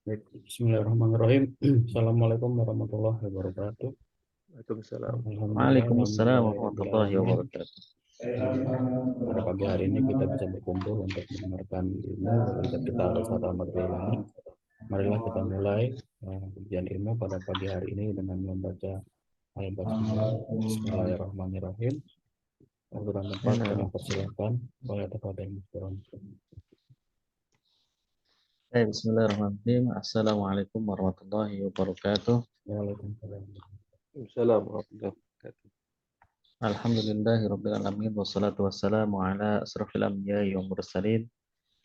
Baik, Bismillahirrahmanirrahim. Assalamualaikum warahmatullahi wabarakatuh. Waalaikumsalam. Alhamdulillah, Waalaikumsalam warahmatullahi alhamdulillahirobbilalamin. wabarakatuh. Pada pagi hari ini kita bisa berkumpul untuk mendengarkan ilmu dari kita bersama materi ilmu. Marilah kita mulai ujian ilmu pada pagi hari ini dengan membaca ayat basmalah. Bismillahirrahmanirrahim. Aturan tempat kami Nah, persilahkan. Boleh tafadhol Mas. Bismillahirrahmanirrahim. Assalamualaikum warahmatullahi wabarakatuh. Waalaikumsalam. Waalaikumsalam warahmatullahi wabarakatuh. Alhamdulillahirabbil alamin wassalatu wassalamu ala asrofil anbiya'i wal mursalin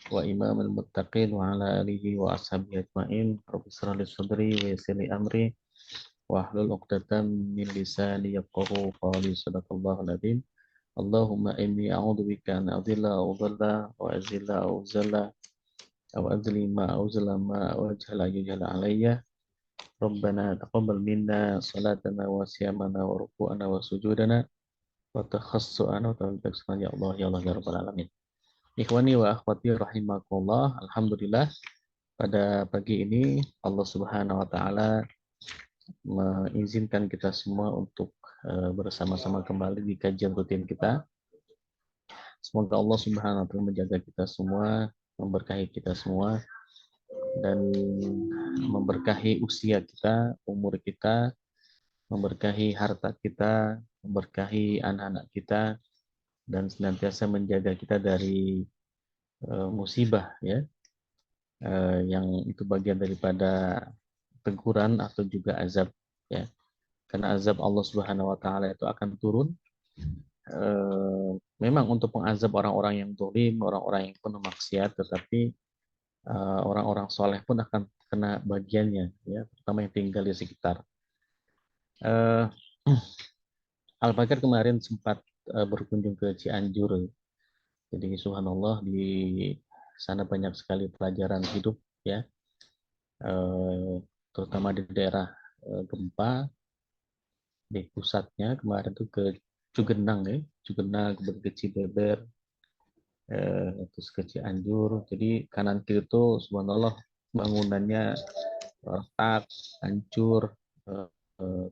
wa imamil muttaqin wa ala alihi wa ashabihi ajmain. Rabbi shrah li sadri wa yassir li amri wa hlul 'uqdatam min lisani yafqahu qawli. Shadaqallahul adzim. Allahumma inni a'udzubika an adilla aw dhalla wa azilla aw zalla aw adli ma aw zalama aw ajhala yujhala alayya. Rabbana taqabbal minna salatana wa siyamana wa ruku'ana wa sujudana wa takhassu'ana wa tawaffaqna ya Allah ya Allah ya rabbal alamin. Ikhwani wa akhwati rahimakumullah. Alhamdulillah pada pagi ini Allah Subhanahu wa taala mengizinkan kita semua untuk bersama-sama kembali di kajian rutin kita. Semoga Allah Subhanahu wa taala menjaga kita semua, memberkahi kita semua, dan memberkahi usia kita, umur kita, memberkahi harta kita, memberkahi anak-anak kita, dan senantiasa menjaga kita dari musibah, ya, yang itu bagian daripada teguran atau juga azab, ya. Karena azab Allah Subhanahu Wa Taala itu akan turun, memang untuk mengazab orang-orang yang zalim, orang-orang yang penuh maksiat, tetapi orang-orang soleh pun akan kena bagiannya, ya, terutama yang tinggal di sekitar. Al-Bakar kemarin sempat berkunjung ke Cianjur. Jadi subhanallah di sana banyak sekali pelajaran hidup, ya, terutama di daerah gempa di pusatnya kemarin tuh ke Cugenang, ya, Cugenang, kemudian ke Cibeber, terus ke Cianjur. Jadi kanan kiri itu subhanallah bangunannya retak, hancur,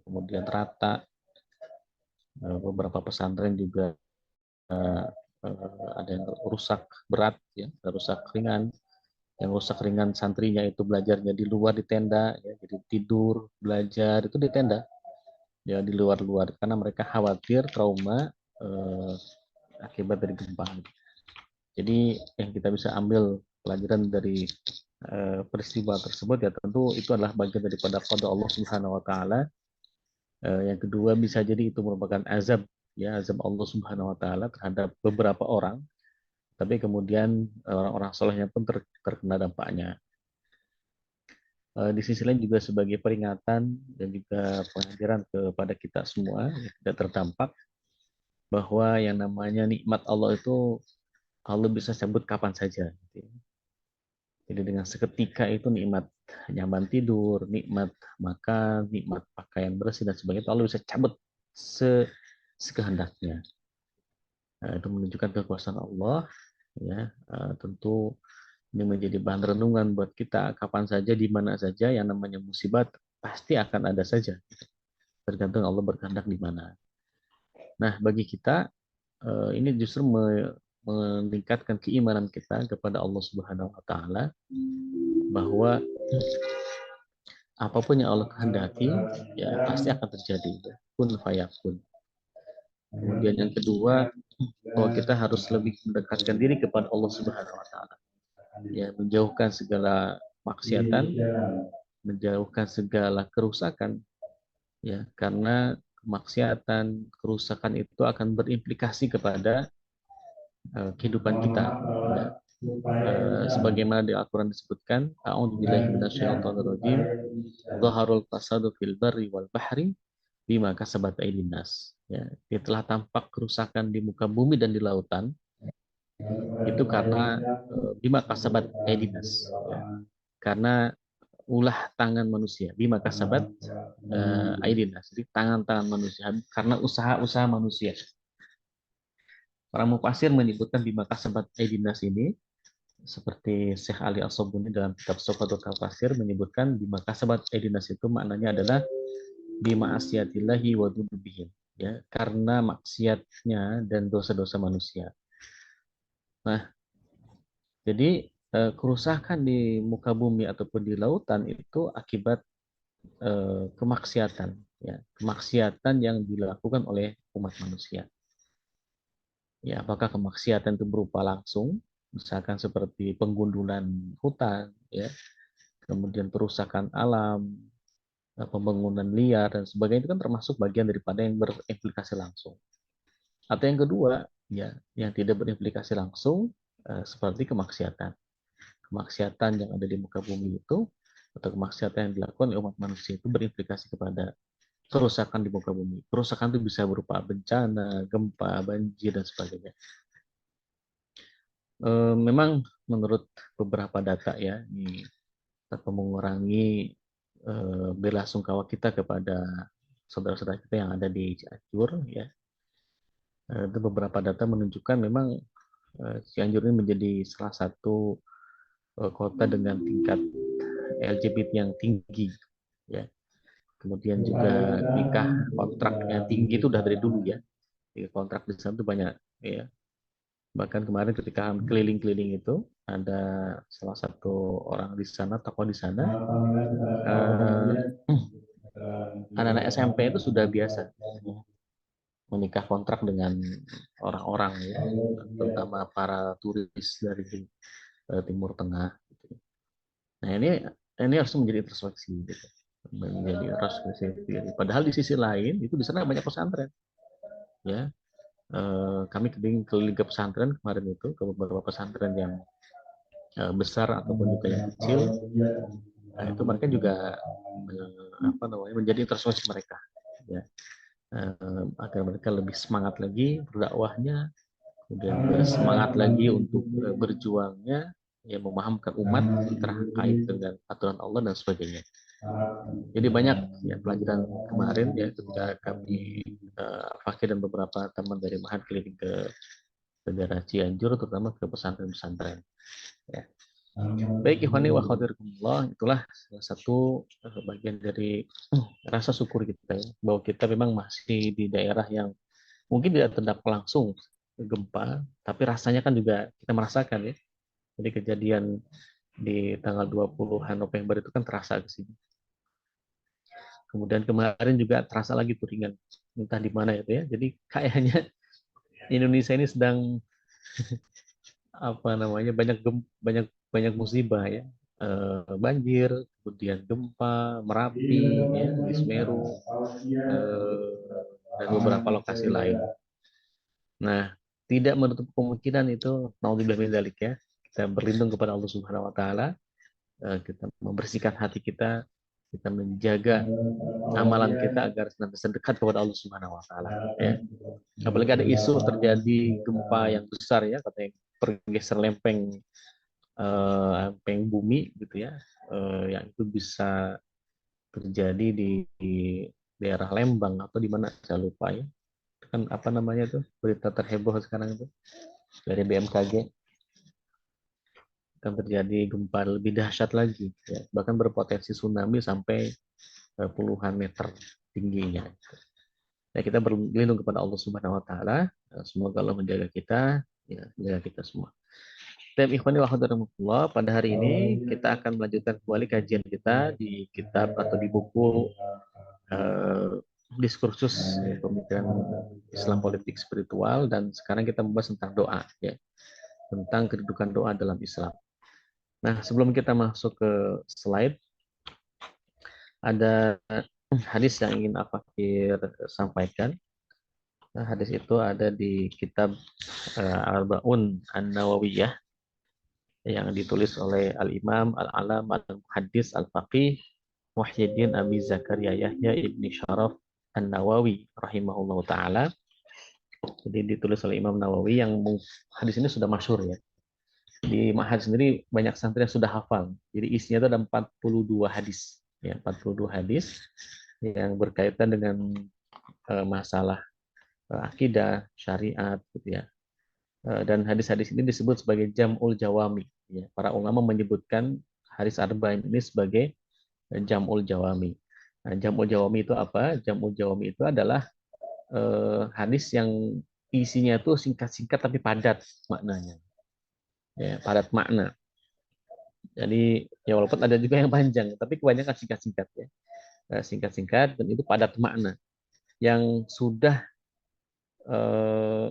kemudian rata. Beberapa pesantren juga ada yang rusak berat, ya, ada rusak ringan. Yang rusak ringan santrinya itu belajarnya di luar di tenda, ya, jadi tidur belajar itu di tenda, ya, di luar-luar karena mereka khawatir trauma akibat dari gempa. Jadi yang kita bisa ambil pelajaran dari peristiwa tersebut, ya, tentu itu adalah bagian daripada qada Allah Subhanahu Wa Taala. Yang kedua bisa jadi itu merupakan azab, ya, azab Allah Subhanahu Wa Taala terhadap beberapa orang, tapi kemudian orang-orang solehnya pun terkena dampaknya. Di sisi lain juga sebagai peringatan dan juga pengajaran kepada kita semua yang tidak terdampak, bahwa yang namanya nikmat Allah itu Allah bisa cabut kapan saja. Jadi dengan seketika itu nikmat nyaman tidur, nikmat makan, nikmat pakaian bersih dan sebagainya, itu Allah bisa cabut sekehendaknya. Itu menunjukkan kekuasaan Allah, ya. Tentu ini menjadi bahan renungan buat kita kapan saja, di mana saja yang namanya musibah pasti akan ada saja. Tergantung Allah berkehendak di mana. Nah, bagi kita ini justru meningkatkan keimanan kita kepada Allah Subhanahu wa taala, bahwa apapun yang Allah kehendaki, ya pasti akan terjadi, ya. Kun fayakun. Kemudian yang kedua, bahwa kita harus lebih mendekatkan diri kepada Allah Subhanahu wa taala. Ya, menjauhkan segala maksiatan, menjauhkan segala kerusakan, ya, karena kemaksiatan, kerusakan itu akan berimplikasi kepada kehidupan kita, ya. Sebagaimana di Al-Quran disebutkan, a'udzubillahi minasyaitonirrajim, dhaharul fasadu fil barri wal bahri bima kasabat aydin nas. Ya, telah tampak kerusakan di muka bumi dan di lautan itu karena bima kasabat aydin nas, ya. Karena ulah tangan manusia, bima kasabat aydin nas, jadi tangan-tangan manusia, karena usaha-usaha manusia. Para mufasir menyebutkan bima kasabat aydin nas ini seperti Syekh Ali As-Sabuni dalam kitab Sofatul Tafsir menyebutkan bima kasabat aydinas itu maknanya adalah bima asyatillahi wa dzunubihim, ya, karena maksiatnya dan dosa-dosa manusia. Nah, jadi kerusakan di muka bumi ataupun di lautan itu akibat kemaksiatan, ya, kemaksiatan yang dilakukan oleh umat manusia. Ya, apakah kemaksiatan itu berupa langsung, misalkan seperti penggundulan hutan, ya, kemudian perusakan alam, pembangunan liar dan sebagainya, itu kan termasuk bagian daripada yang berimplikasi langsung. Atau yang kedua, ya, yang tidak berimplikasi langsung, seperti kemaksiatan. Kemaksiatan yang ada di muka bumi itu, atau kemaksiatan yang dilakukan oleh umat manusia itu berimplikasi kepada kerusakan di muka bumi. Kerusakan itu bisa berupa bencana, gempa, banjir, dan sebagainya. Memang menurut beberapa data, ya, ini dapat mengurangi bela sungkawa kita kepada saudara-saudara kita yang ada di Cianjur, ya. Itu beberapa data menunjukkan memang Cianjur ini menjadi salah satu kota dengan tingkat LGBT yang tinggi, ya. Kemudian juga nikah kontrak yang tinggi itu udah dari dulu, ya. Jadi kontrak di sana itu banyak, ya. Bahkan kemarin ketika keliling-keliling itu ada salah satu orang di sana, tokoh di sana, anak-anak SMP itu sudah biasa menikah kontrak dengan orang-orang, ya, terutama para turis dari Timur Tengah. Nah, ini harus menjadi introspeksi, gitu. Menjadi introspeksi. Padahal di sisi lain itu di sana banyak pesantren, ya. Kami keliling ke pesantren kemarin itu, ke beberapa pesantren yang besar ataupun juga yang kecil. Nah, itu mereka juga menjadi introspeksi mereka, ya, agar mereka lebih semangat lagi berdakwahnya, kemudian bersemangat lagi untuk berjuangnya, ya, memahamkan umat terkait dengan aturan Allah dan sebagainya. Jadi banyak, ya, pelajaran kemarin, ya, ketika kami Fakir dan beberapa teman dari Mahat keliling ke daerah Cianjur, terutama ke pesantren-pesantren, ya. Baik, ikhwani wa akhwatikumullah, itulah salah satu bagian dari rasa syukur kita, ya, bahwa kita memang masih di daerah yang mungkin tidak terdampak langsung gempa, tapi rasanya kan juga kita merasakan, ya. Jadi kejadian di tanggal 20-an November itu kan terasa ke sini. Kemudian kemarin juga terasa lagi turingan, entah di mana itu, ya. Jadi kayaknya Indonesia ini sedang banyak musibah, ya. Banjir, kemudian gempa, Merapi, ya, di Semeru, dan beberapa lokasi lain. Nah, tidak menutup kemungkinan itu, naudzubillah min dzalik, ya. Kita berlindung kepada Allah Subhanahu wa taala, kita membersihkan hati kita menjaga amalan kita agar senantiasa dekat kepada Allah Subhanahu wa taala, ya. Apalagi ada isu terjadi gempa yang besar, ya, katanya pergeseran lempeng bumi, gitu, ya, yang itu bisa terjadi di daerah Lembang atau di mana saya lupa, ya. Kan apa namanya tuh berita terheboh sekarang itu dari BMKG, akan terjadi gempa lebih dahsyat lagi, ya, bahkan berpotensi tsunami sampai puluhan meter tingginya. Ya, kita berlindung kepada Allah Subhanahu wa taala, semoga Allah menjaga kita, ya, menjaga kita semua. Dan ikhwani wa akhwatikumullah, pada hari ini kita akan melanjutkan kembali kajian kita di kitab atau di buku diskursus, ya, pemikiran Islam politik spiritual, dan sekarang kita membahas tentang doa, ya, tentang kedudukan doa dalam Islam. Nah, sebelum kita masuk ke slide, ada hadis yang ingin Fakir sampaikan. Nah, hadis itu ada di kitab Al-Arba'un An-Nawawiyah yang ditulis oleh Al-Imam Al-Alam Al-Muhaddis Al-Faqih Muhyiddin Abi Zakaria Yahya Ibni Syaraf An-Nawawi rahimahullah ta'ala. Jadi ditulis oleh Imam Nawawi, yang hadis ini sudah masyhur, ya. Di Ma'had sendiri banyak santri yang sudah hafal. Jadi isinya itu ada 42 hadis, ya, 42 hadis yang berkaitan dengan masalah akidah, syariat, gitu, ya. Dan hadis-hadis ini disebut sebagai Jam'ul Jawami, Ya, para ulama menyebutkan hadis arba'in ini sebagai jam'ul jawami. Nah, jam'ul jawami itu apa? Jam'ul jawami itu adalah hadis yang isinya itu singkat-singkat tapi padat maknanya. Ya, padat makna. Jadi ya walaupun ada juga yang panjang, tapi kebanyakan singkat-singkat ya. Singkat-singkat dan itu padat makna yang sudah eh,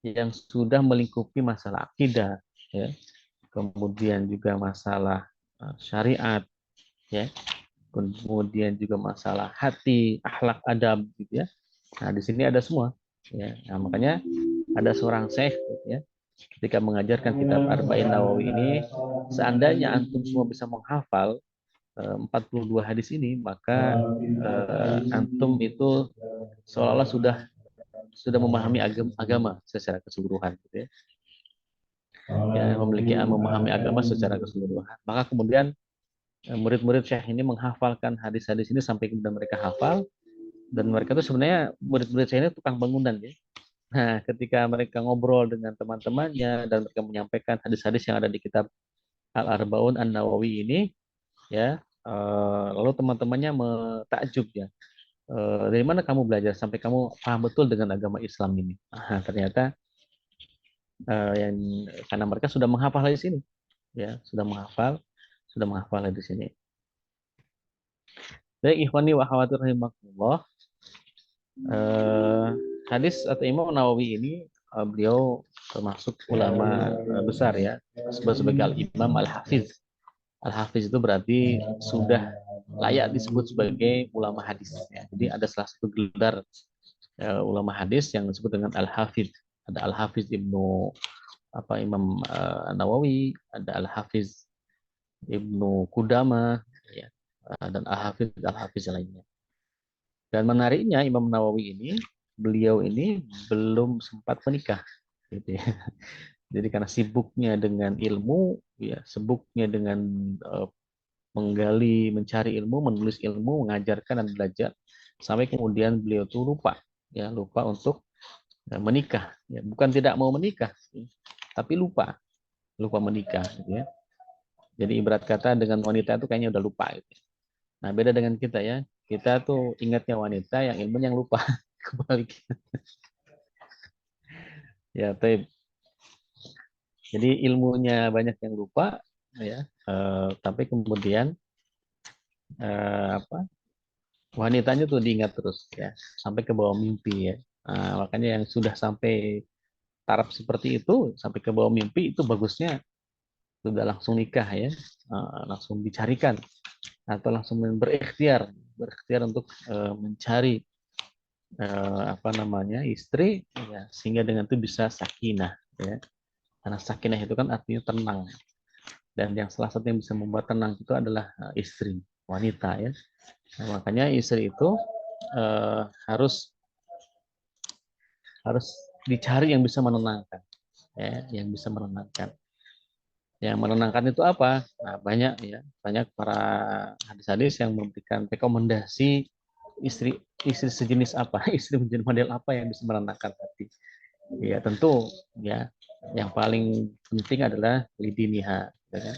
yang sudah melingkupi masalah akidah, ya, kemudian juga masalah syariat, ya, kemudian juga masalah hati, akhlak, adab, gitu ya. Nah di sini ada semua, ya. Nah, makanya ada seorang syekh, gitu ya, ketika mengajarkan kitab Arba'in Nawawi ini, seandainya antum semua bisa menghafal 42 hadis ini, maka antum itu seolah-olah sudah memahami agama secara keseluruhan, gitu ya. Ya, memahami agama secara keseluruhan. Maka kemudian murid-murid Syekh ini menghafalkan hadis-hadis ini sampai kemudian mereka hafal, dan mereka itu sebenarnya murid-murid Syekh ini tukang bangunan ya. Nah, ketika mereka ngobrol dengan teman-temannya dan mereka menyampaikan hadis-hadis yang ada di kitab Al-Arba'un An-Nawawi ini, ya, lalu teman-temannya takjub ya. Dari mana kamu belajar sampai kamu paham betul dengan agama Islam ini? Nah, ternyata yang karena mereka sudah menghafal hadis ini, ya, sudah menghafal hadis ini. Baik, ikhwani wa akhwati rahimakumullah. Hadis atau Imam Nawawi ini beliau termasuk ulama besar ya, sebagai Al-Imam Al-Hafiz. Al-Hafiz itu berarti sudah layak disebut sebagai ulama hadis ya. Jadi ada salah satu gelar ulama hadis yang disebut dengan Al-Hafiz. Ada Al-Hafiz Ibnu Imam Nawawi, ada Al-Hafiz Ibnu Qudamah ya, dan Al-Hafiz lainnya. Dan menariknya Imam Nawawi ini, beliau ini belum sempat menikah, gitu ya. Jadi karena sibuknya dengan ilmu, ya, sibuknya dengan menggali, mencari ilmu, menulis ilmu, mengajarkan dan belajar, sampai kemudian beliau tuh lupa untuk menikah. Ya, bukan tidak mau menikah, tapi lupa menikah, gitu ya. Jadi ibarat kata dengan wanita itu kayaknya udah lupa. Gitu. Nah beda dengan kita ya. Kita tuh ingatnya wanita, yang ilmu yang lupa. Kebalik. Ya, taib. Jadi ilmunya banyak yang lupa, ya. Tapi kemudian wanitanya tuh diingat terus, ya, sampai ke bawah mimpi ya. Makanya yang sudah sampai taraf seperti itu, sampai ke bawah mimpi itu bagusnya sudah langsung nikah ya, langsung dicarikan atau langsung berikhtiar untuk mencari istri ya, sehingga dengan itu bisa sakinah ya. Karena sakinah itu kan artinya tenang, dan yang salah satu yang bisa membuat tenang itu adalah istri, wanita ya. Nah, makanya istri itu harus dicari yang bisa menenangkan ya, yang bisa menenangkan. Yang menenangkan itu apa? Nah, banyak para hadis-hadis yang memberikan rekomendasi istri sejenis apa, istri menjadi model apa yang bisa menenangkan hati. Ya tentu ya, yang paling penting adalah lidiniha, ya kan?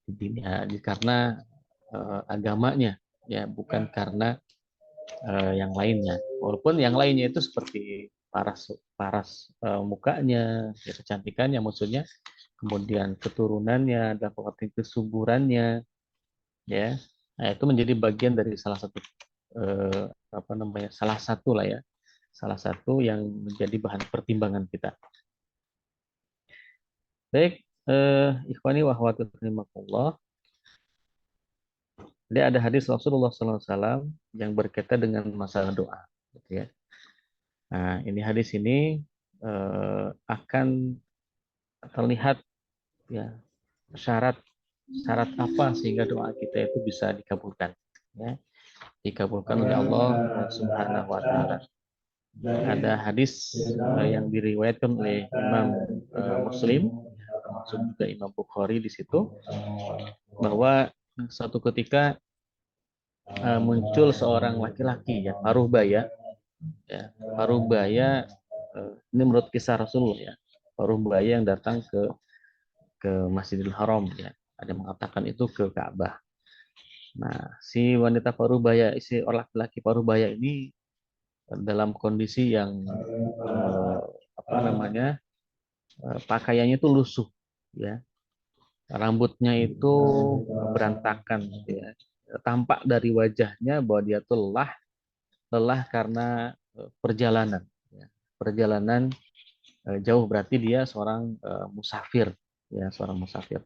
Lidiniha karena agamanya ya, bukan karena yang lainnya. Walaupun yang lainnya itu seperti paras mukanya, ya, kecantikannya maksudnya, kemudian keturunannya, dan kesuburannya, ya, nah, itu menjadi bagian dari salah satu salah satu yang menjadi bahan pertimbangan kita. Baik, ikhwani wa akhwati rahimakumullah. Jadi ada hadis Rasulullah SAW yang berkaitan dengan masalah doa, gitu ya. Nah, ini hadis ini akan terlihat ya syarat apa sehingga doa kita itu bisa dikabulkan, ya, dikabulkan oleh Allah Subhanahu wa taala. Ada hadis yang diriwayatkan oleh Imam Muslim, termasuk juga Imam Bukhari di situ, bahwa suatu ketika muncul seorang laki-laki ya, Parubaya ya, Parubaya ini menurut kisah Rasulullah ya, Parubaya yang datang ke ke Masjidil Haram ya. Ada yang mengatakan itu ke Ka'bah. Nah, si wanita parubaya, si orang laki-laki parubaya ini dalam kondisi yang apa namanya, pakaiannya itu lusuh, ya, rambutnya itu berantakan, ya. Tampak dari wajahnya bahwa dia tuh lelah, lelah karena perjalanan, ya. Perjalanan jauh, berarti dia seorang musafir, ya, seorang musafir.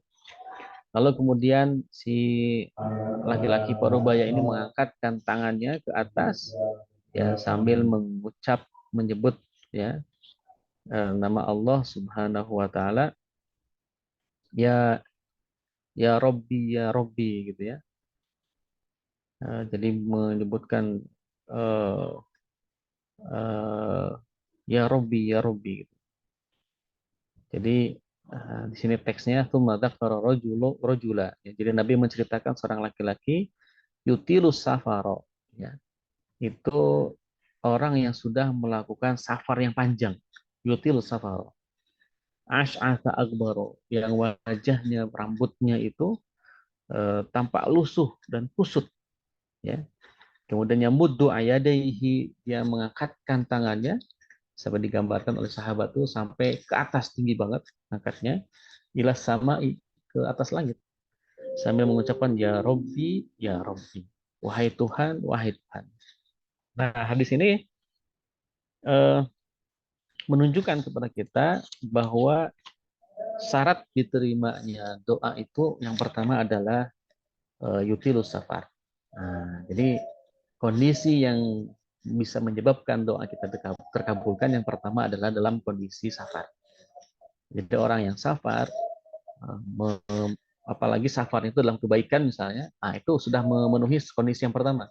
Lalu kemudian si laki-laki parubaya ini mengangkatkan tangannya ke atas, ya, sambil mengucap, menyebut, ya, nama Allah Subhanahu wa taala, ya, ya Robbi gitu ya. Jadi menyebutkan uh, uh, ya Robbi gitu. Jadi di sini teksnya tsumma dzakara rajula, ya. Jadi Nabi menceritakan seorang laki-laki yutilus safaro, ya. Itu orang yang sudah melakukan safar yang panjang. Yutilus safaro. Ash'atha akbaro, yang wajahnya, rambutnya itu tampak lusuh dan kusut, ya. Kemudian yamuddu ayadaihi, dia mengangkatkan tangannya, sampai digambarkan oleh sahabat itu sampai ke atas, tinggi banget angkatnya, ila sama, ke atas langit, sambil mengucapkan ya Robbi, wahai Tuhan, wahai Tuhan. Nah, hadis ini eh, menunjukkan kepada kita bahwa syarat diterimanya doa itu yang pertama adalah yutilus safar. Nah, jadi kondisi yang bisa menyebabkan doa kita terkabulkan yang pertama adalah dalam kondisi safar. Jadi orang yang safar, apalagi safar itu dalam kebaikan misalnya, nah itu sudah memenuhi kondisi yang pertama,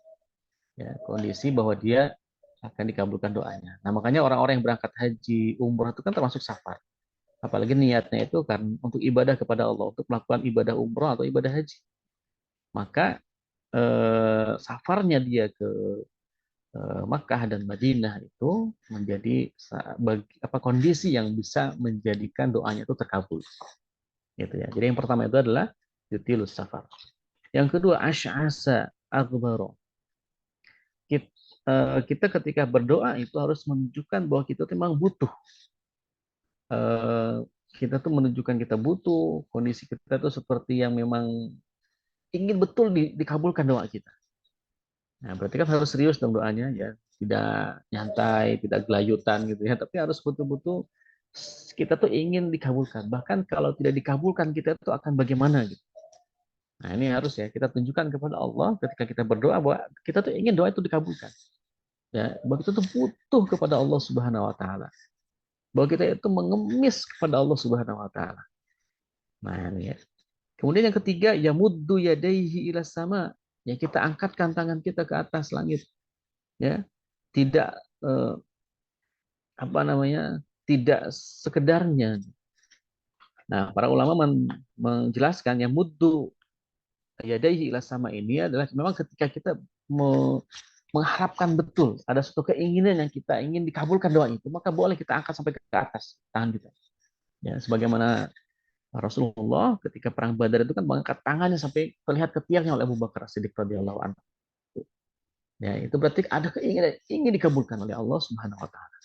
ya, kondisi bahwa dia akan dikabulkan doanya. Nah, makanya orang-orang yang berangkat haji, umrah itu kan termasuk safar. Apalagi niatnya itu kan untuk ibadah kepada Allah, untuk melakukan ibadah umrah atau ibadah haji. Maka safarnya dia ke Makkah dan Madinah itu menjadi kondisi yang bisa menjadikan doanya itu terkabul, gitu ya. Jadi yang pertama itu adalah yutilus safar. Yang kedua asy'asa akbaro. Kita ketika berdoa itu harus menunjukkan bahwa kita memang butuh. Kita tuh menunjukkan kita butuh, kondisi kita tuh seperti yang memang ingin betul dikabulkan doa kita. Nah, berarti kan harus serius dong doanya, ya. Tidak nyantai, tidak gelayutan gitu ya, tapi harus betul-betul kita tuh ingin dikabulkan. Bahkan kalau tidak dikabulkan, kita tuh akan bagaimana gitu. Nah, ini harus ya kita tunjukkan kepada Allah ketika kita berdoa bahwa kita tuh ingin doa itu dikabulkan. Ya, bahwa kita tuh butuh kepada Allah Subhanahu wa taala. Bahwa kita itu mengemis kepada Allah Subhanahu wa taala. Nah, ini ya. Kemudian yang ketiga, yamuddu yadaihi ila sama. Ya, kita angkatkan tangan kita ke atas langit. Ya, tidak apa namanya, tidak sekedarnya. Nah, para ulama menjelaskan yang muddu yadaihi ila sama ini adalah memang ketika kita mengharapkan betul ada suatu keinginan yang kita ingin dikabulkan doa itu, maka boleh kita angkat sampai ke atas tangan kita. Ya, sebagaimana Rasulullah ketika perang Badar itu kan mengangkat tangannya sampai terlihat ketiaknya oleh Abu Bakar Siddiq radhiyallahu anhu. Ya, itu berarti ada keinginan ingin dikabulkan oleh Allah Subhanahu wa taala.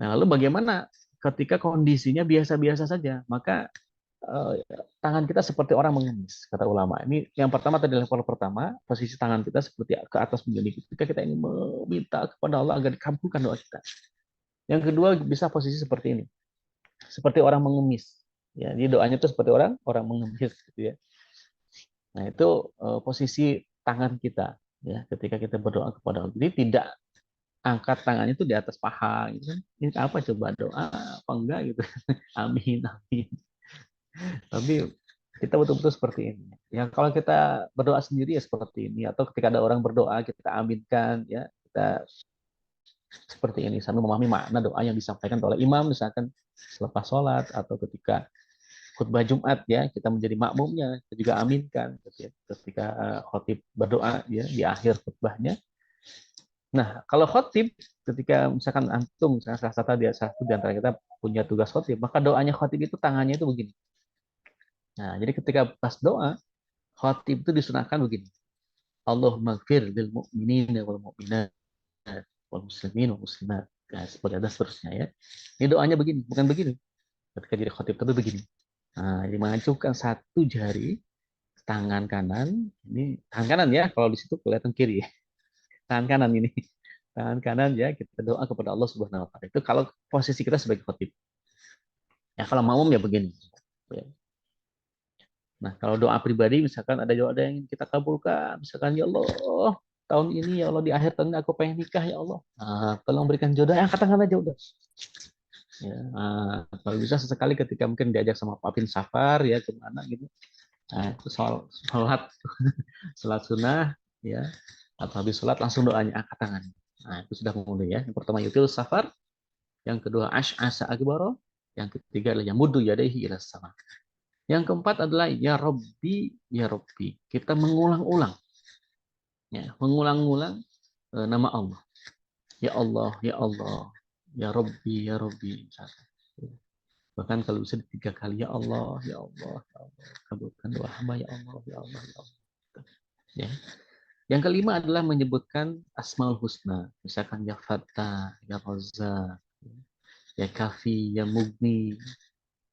Nah, lalu bagaimana ketika kondisinya biasa-biasa saja? Maka tangan kita seperti orang mengemis, kata ulama. Ini yang pertama tadi, level pertama, posisi tangan kita seperti ke atas menjadi ketika kita ingin meminta kepada Allah agar dikabulkan doa kita. Yang kedua bisa posisi seperti ini, seperti orang mengemis. Ya, jadi doanya itu seperti orang mengemis, gitu ya. Nah, itu posisi tangan kita, ya, ketika kita berdoa kepada Allah. Jadi tidak angkat tangannya itu di atas paha, gitu kan. Ini apa coba doa apa enggak gitu. Amin, amin. Tapi kita betul-betul seperti ini. Ya, kalau kita berdoa sendiri ya seperti ini, atau ketika ada orang berdoa kita aminkan, ya, kita seperti ini sambil memahami makna doa yang disampaikan oleh imam, misalkan selepas sholat atau ketika khutbah Jumat, ya, kita menjadi makmumnya, kita juga aminkan, gitu ya, ketika khotib berdoa, ya, di akhir khutbahnya. Nah, kalau khotib ketika misalkan antum, misalkan salah satu di antara kita punya tugas khotib, maka doanya khotib itu tangannya itu begini. Nah, jadi ketika pas doa, khatib itu disunahkan begini. Allahumma gfir lil mu'minina wal mu'minat wal muslimin wal muslimat. Nah, seperti ada seterusnya ya. Ini doanya begini, bukan begini. Ketika jadi khatib itu begini. Nah, jadi mengacukan satu jari tangan kanan, ini tangan kanan ya, kalau di situ kelihatan kiri ya. Tangan kanan ini. Tangan kanan ya, kita doa kepada Allah Subhanahu wa taala. Itu kalau posisi kita sebagai khatib. Ya kalau makmum ya begini. Ya. Nah, kalau doa pribadi misalkan ada doa yang kita kabulkan, misalkan ya Allah, tahun ini ya Allah di akhir tahun ini aku pengen nikah ya Allah. Nah, tolong berikan jodoh, angkat tangan aja udah. Ya, nah, kalau bisa sesekali ketika mungkin diajak sama Pak Bin Safar ya kemana gitu. Nah, itu sholat sunnah ya, atau habis sholat langsung doanya angkat tangan. Nah, itu sudah mulai ya. Yang pertama yutil safar, yang kedua ash'asa akbaro, yang ketiga adalah yamudu yadaihi ila sama. Yang keempat adalah ya Robbi, ya Robbi. Kita mengulang-ulang, ya, mengulang-ulang nama Allah. Ya Allah, ya Allah, ya Robbi, ya Robbi. Bahkan kalau bisa 3 kali, ya Allah, ya Allah, ya Allah. Kabulkan doa hamba, ya Allah, ya Allah, ya Allah. Ya. Yang kelima adalah menyebutkan Asmaul Husna. Misalkan ya Fattah, ya Razzaq, ya Kafi, ya Mugni,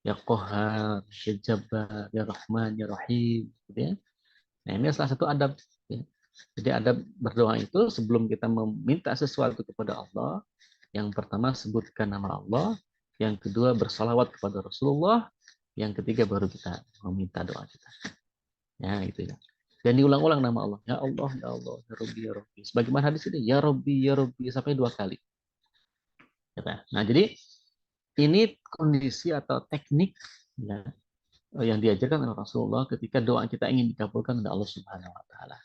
ya Qahar, ya Jabbar, ya Rahman, ya Rahim, gitu ya. Nah, ini salah satu adab. Ya. Jadi adab berdoa itu sebelum kita meminta sesuatu kepada Allah, yang pertama sebutkan nama Allah, yang kedua bersalawat kepada Rasulullah, yang ketiga baru kita meminta doa kita. Ya, itu ya. Dan diulang-ulang nama Allah. Ya Allah, ya Allah, ya Rabbi, ya Rabbi. Sebagaimana hadis ini, ya Rabbi, sampai 2 kali. Nah, jadi ini kondisi atau teknik ya, yang diajarkan oleh Rasulullah ketika doa kita ingin dikabulkan oleh Allah Subhanahu wa taala.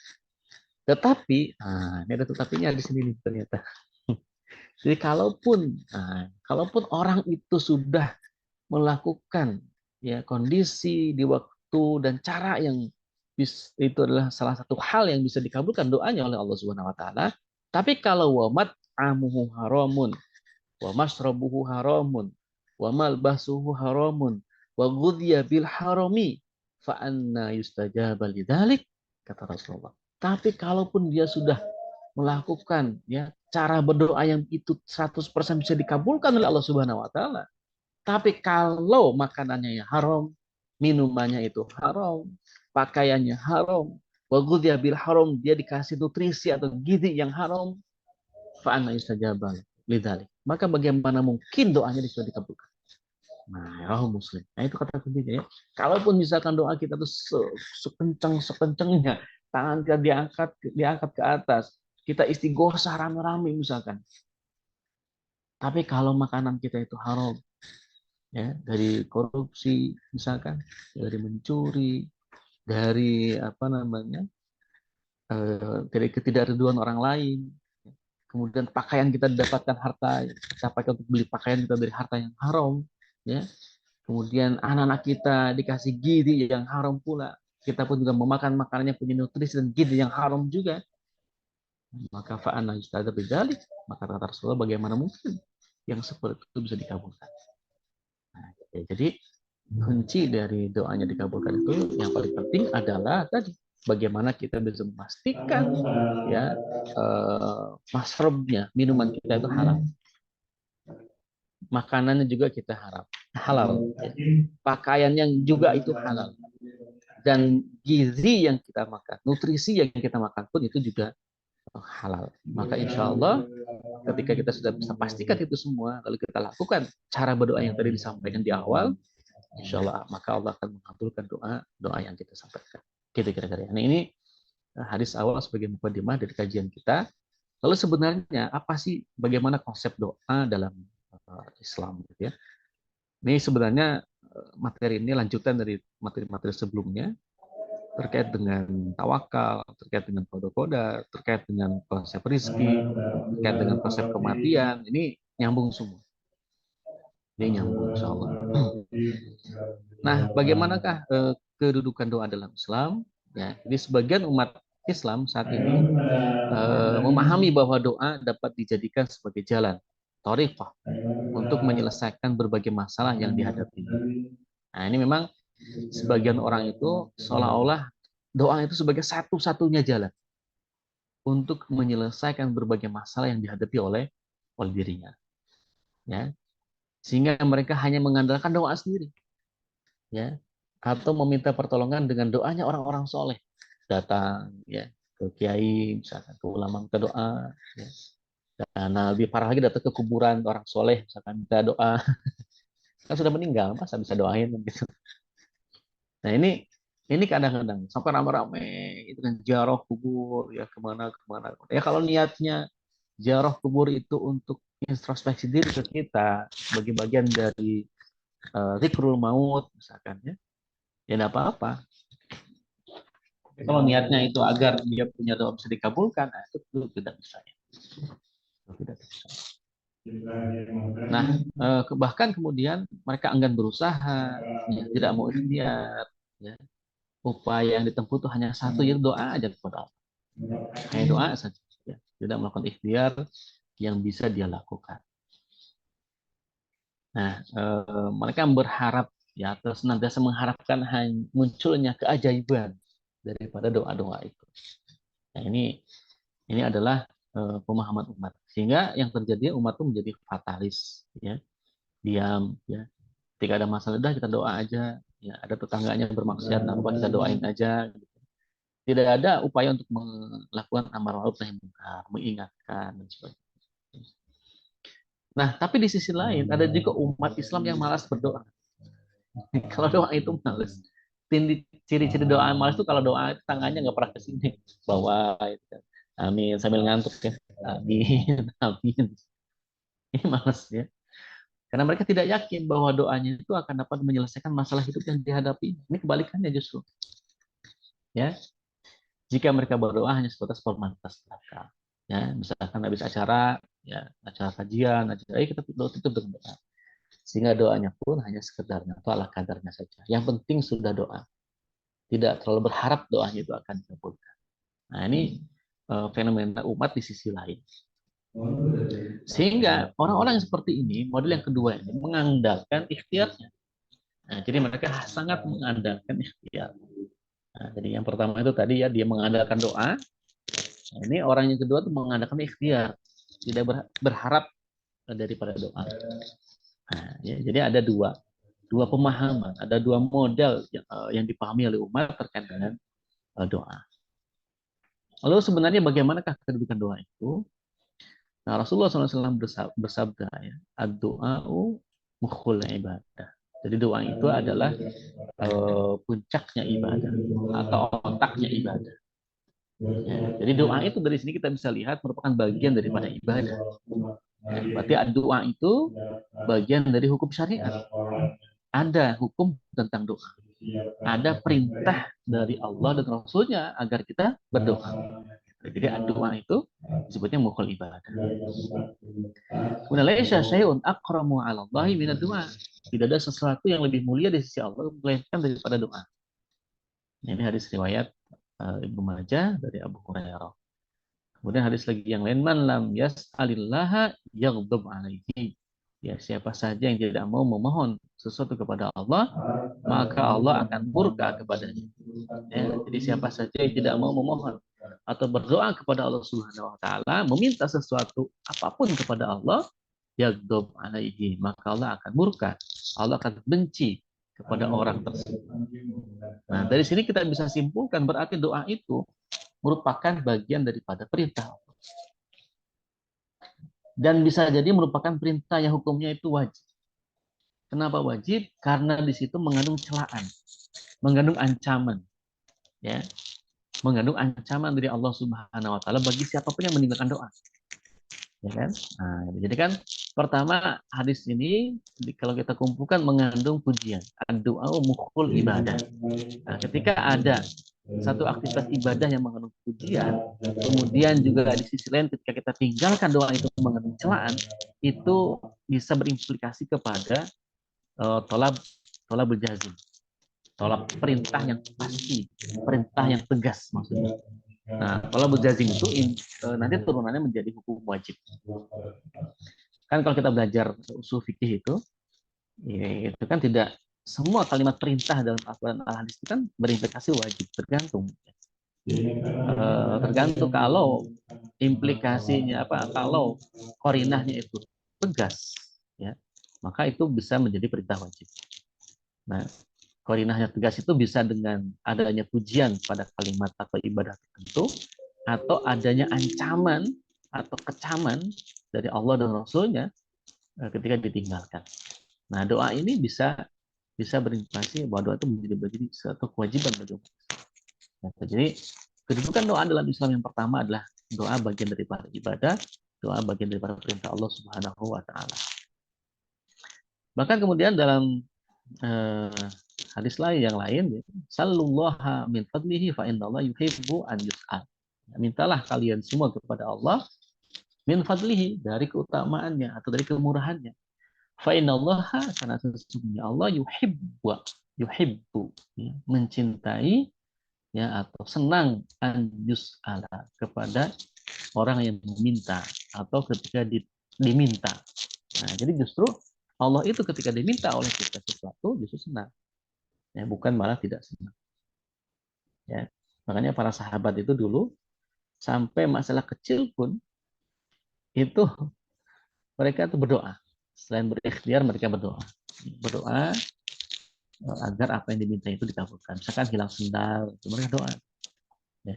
Tetapi, nah, ini ada tetapinya di sini nih ternyata. Jadi kalaupun orang itu sudah melakukan ya kondisi di waktu dan cara yang itu adalah salah satu hal yang bisa dikabulkan doanya oleh Allah Subhanahu wa taala. Tapi kalau wamat amuhu haramun, wa masrabuhu haramun, wa malbasuhu haramun, wa ghudhiya bil harami, fa anna yustajaba lidzalik, kata Rasulullah. Tapi kalaupun dia sudah melakukan ya cara berdoa yang itu 100% bisa dikabulkan oleh Allah Subhanahu wa taala, tapi kalau makanannya ya haram, minumannya itu haram, pakaiannya haram, waghudhiya bil haram, dia dikasih nutrisi atau gizi yang haram, fa anna yustajaba lidzalik. Maka bagaimana mungkin doanya bisa dikabulkan? Nah, ya Muslim. Nah, itu kata kuncinya ya. Kalaupun misalkan doa kita tuh sekencang-sekencangnya, tangan kita diangkat ke atas, kita istighosah rame-rame misalkan. Tapi kalau makanan kita itu haram, ya, dari korupsi misalkan, dari mencuri, dari apa namanya, dari ketidakriduan orang lain, kemudian pakaian kita didapatkan harta, kita pakai untuk beli pakaian kita dari harta yang haram, ya. Kemudian anak-anak kita dikasih gizi yang haram pula. Kita pun juga memakan makanannya punya nutrisi dan gizi yang haram juga. Maka fa'ana yustada bidzalik, maka kata Rasulullah bagaimana mungkin yang seperti itu bisa dikabulkan. Nah, jadi kunci dari doanya dikabulkan itu yang paling penting adalah tadi bagaimana kita bisa memastikan ya masrobnya, minuman kita itu halal, makanannya juga kita halal, ya. Pakaian yang juga itu halal, dan gizi yang kita makan, nutrisi yang kita makan pun itu juga halal. Maka insya Allah ketika kita sudah bisa pastikan itu semua, lalu kita lakukan cara berdoa yang tadi disampaikan di awal, insya Allah maka Allah akan mengabulkan doa yang kita sampaikan. Gitu kira-kira. Nah, ini hadis awal sebagai mukadimah dari kajian kita. Lalu sebenarnya apa sih, bagaimana konsep doa dalam Islam gitu ya? Ini sebenarnya materi ini lanjutan dari materi-materi sebelumnya terkait dengan tawakal, terkait dengan koda-koda, terkait dengan konsep rizki, terkait dengan konsep kematian. Ini nyambung semua. Ini nyambung, insya Allah. Nah, bagaimanakah kedudukan doa dalam Islam? Ya, jadi sebagian umat Islam saat ini memahami bahwa doa dapat dijadikan sebagai jalan, thariqah, untuk menyelesaikan berbagai masalah yang dihadapi. Nah, ini memang sebagian orang itu seolah-olah doa itu sebagai satu-satunya jalan untuk menyelesaikan berbagai masalah yang dihadapi oleh dirinya, ya. Sehingga mereka hanya mengandalkan doa sendiri, ya, atau meminta pertolongan dengan doanya orang-orang soleh, datang, ya, ke kiai, misalkan ke ulama minta doa, ya. Dan lebih parah lagi datang ke kuburan orang soleh, misalkan minta doa, kan sudah meninggal, masa bisa doain gitu. Nah ini kadang-kadang sampai rame-rame itu kan ziarah kubur, ya, kemana-kemana. Ya kalau niatnya ziarah kubur itu untuk introspeksi diri ke kita sebagai bagian dari zikrul maut misalkan, ya enggak apa-apa. Kalau niatnya itu agar dia punya doa bisa dikabulkan, nah, itu tidak bisa, ya. Itu tidak bisa. Nah, bahkan kemudian mereka enggan berusaha, ya, tidak mau ikhtiar, ya. Upaya yang ditempuh itu hanya satu, yaitu doa aja kepada Allah. Hanya doa saja, ya. Tidak melakukan ikhtiar yang bisa dia lakukan. Nah, mereka berharap, ya, atau senantiasa mengharapkan munculnya keajaiban daripada doa-doa itu. Nah, ini adalah pemahaman umat. Sehingga yang terjadi umat itu menjadi fatalis, ya, diam, ya. Ketika ada masalah, dah kita doa aja, ya. Ada tetangganya bermaksiat, apa kita doain aja. Gitu. Tidak ada upaya untuk melakukan amar ma'ruf nahi munkar, mengingatkan dan sebagainya. Nah, tapi di sisi lain ada juga umat Islam yang malas berdoa. Kalau doa itu malas. Ciri-ciri doa malas itu kalau doa itu tangannya nggak pernah ke sini, bawah itu kan. Amin sambil ngantuk, ya. Amin, amin. Ini malas, ya. Karena mereka tidak yakin bahwa doanya itu akan dapat menyelesaikan masalah hidup yang dihadapi. Ini kebalikannya justru. Ya, jika mereka berdoa hanya sebatas formalitas belaka. Ya, misalkan habis acara, ya, acara kajian, acara, kita tutup dengan doa. Sehingga doanya pun hanya sekedarnya atau ala kadarnya saja. Yang penting sudah doa. Tidak terlalu berharap doanya itu akan dikabulkan. Nah, ini fenomena umat di sisi lain. Sehingga orang-orang yang seperti ini, model yang kedua ini, mengandalkan ikhtiarnya. Nah, jadi mereka sangat mengandalkan ikhtiar. Nah, jadi yang pertama itu tadi, ya, dia mengandalkan doa. Nah, ini orang yang kedua itu mengandalkan ikhtiar, tidak berharap daripada doa. Nah, ya, jadi ada dua pemahaman, ada dua model yang dipahami oleh umat terkait dengan doa. Lalu sebenarnya bagaimanakah kedudukan doa itu? Nah, Rasulullah SAW bersabda, ya, ad-du'a'u mukhul ibadah. Jadi doa itu adalah puncaknya ibadah atau otaknya ibadah. Ya, jadi doa itu dari sini kita bisa lihat merupakan bagian daripada ibadah. Ya, berarti doa itu bagian dari hukum syariat. Ada hukum tentang doa. Ada perintah dari Allah dan Rasulnya agar kita berdoa. Jadi doa itu disebutnya mukhul ibadah. Walaisa syai'un akramu 'ala Allahi minad du'a. Tidak ada sesuatu yang lebih mulia di sisi Allah melainkan daripada doa. Ini hadis riwayat Ibnu Majah dari Abu Hurairah. Kemudian hadis lagi yang lain, man lam yas'alillaha yaghdab 'alaihi. Ya, siapa saja yang tidak mau memohon sesuatu kepada Allah, maka Allah akan murka kepadanya. Ya, jadi siapa saja yang tidak mau memohon atau berdoa kepada Allah Subhanahu wa taala, meminta sesuatu apapun kepada Allah, yaghdab 'alaihi, maka Allah akan murka. Allah akan benci kepada orang tersebut. Nah, dari sini kita bisa simpulkan berarti doa itu merupakan bagian daripada perintah Allah. Dan bisa jadi merupakan perintah yang hukumnya itu wajib. Kenapa wajib? Karena di situ mengandung celaan, mengandung ancaman, ya, mengandung ancaman dari Allah Subhanahu Wa Taala bagi siapapun yang meninggalkan doa, ya kan? Nah, jadi kan pertama hadis ini kalau kita kumpulkan mengandung pujian, doa mukhul ibadah. Nah, ketika ada satu aktivitas ibadah yang mengandung pujian, kemudian juga di sisi lain ketika kita tinggalkan doa itu mengandung celaan, itu bisa berimplikasi kepada tolab berjazim, tolak perintah yang pasti, perintah yang tegas maksudnya. Nah, tolab berjazim itu nanti turunannya menjadi hukum wajib. Kan kalau kita belajar usul fikih itu, ya, itu kan tidak semua kalimat perintah dalam Al-Quran Al-Hadis itu kan berimplikasi wajib, tergantung. Tergantung kalau implikasinya apa, kalau korinahnya itu tegas, ya, maka itu bisa menjadi perintah wajib. Nah, korinahnya tegas itu bisa dengan adanya pujian pada kalimat atau ibadah tertentu, atau adanya ancaman atau kecaman dari Allah dan Rasulnya ketika ditinggalkan. Nah, doa ini bisa berimplikasi bahwa doa itu menjadi suatu kewajiban bagi umat Islam. Jadi kedudukan doa dalam Islam yang pertama adalah doa bagian daripada ibadah, doa bagian daripada perintah Allah Subhanahu wa taala. Bahkan kemudian dalam hadis lain yang lain, sallallahu min fadlihi fa innallaha yuhibbu an yus'al. Mintalah kalian semua kepada Allah min fadlihi, dari keutamaannya atau dari kemurahannya. Fa innallaha, karena sesungguhnya Allah yuhibbu, ya, mencintai, ya, atau senang an yus'ala, kepada orang yang meminta atau ketika diminta. Nah, jadi justru Allah itu ketika diminta oleh kita sesuatu justru senang, ya, bukan malah tidak senang. Ya, makanya para sahabat itu dulu sampai masalah kecil pun itu mereka itu berdoa. Selain berikhtiar, mereka berdoa agar apa yang diminta itu dikabulkan. Misalkan hilang sendal, itu mereka doa. Ya.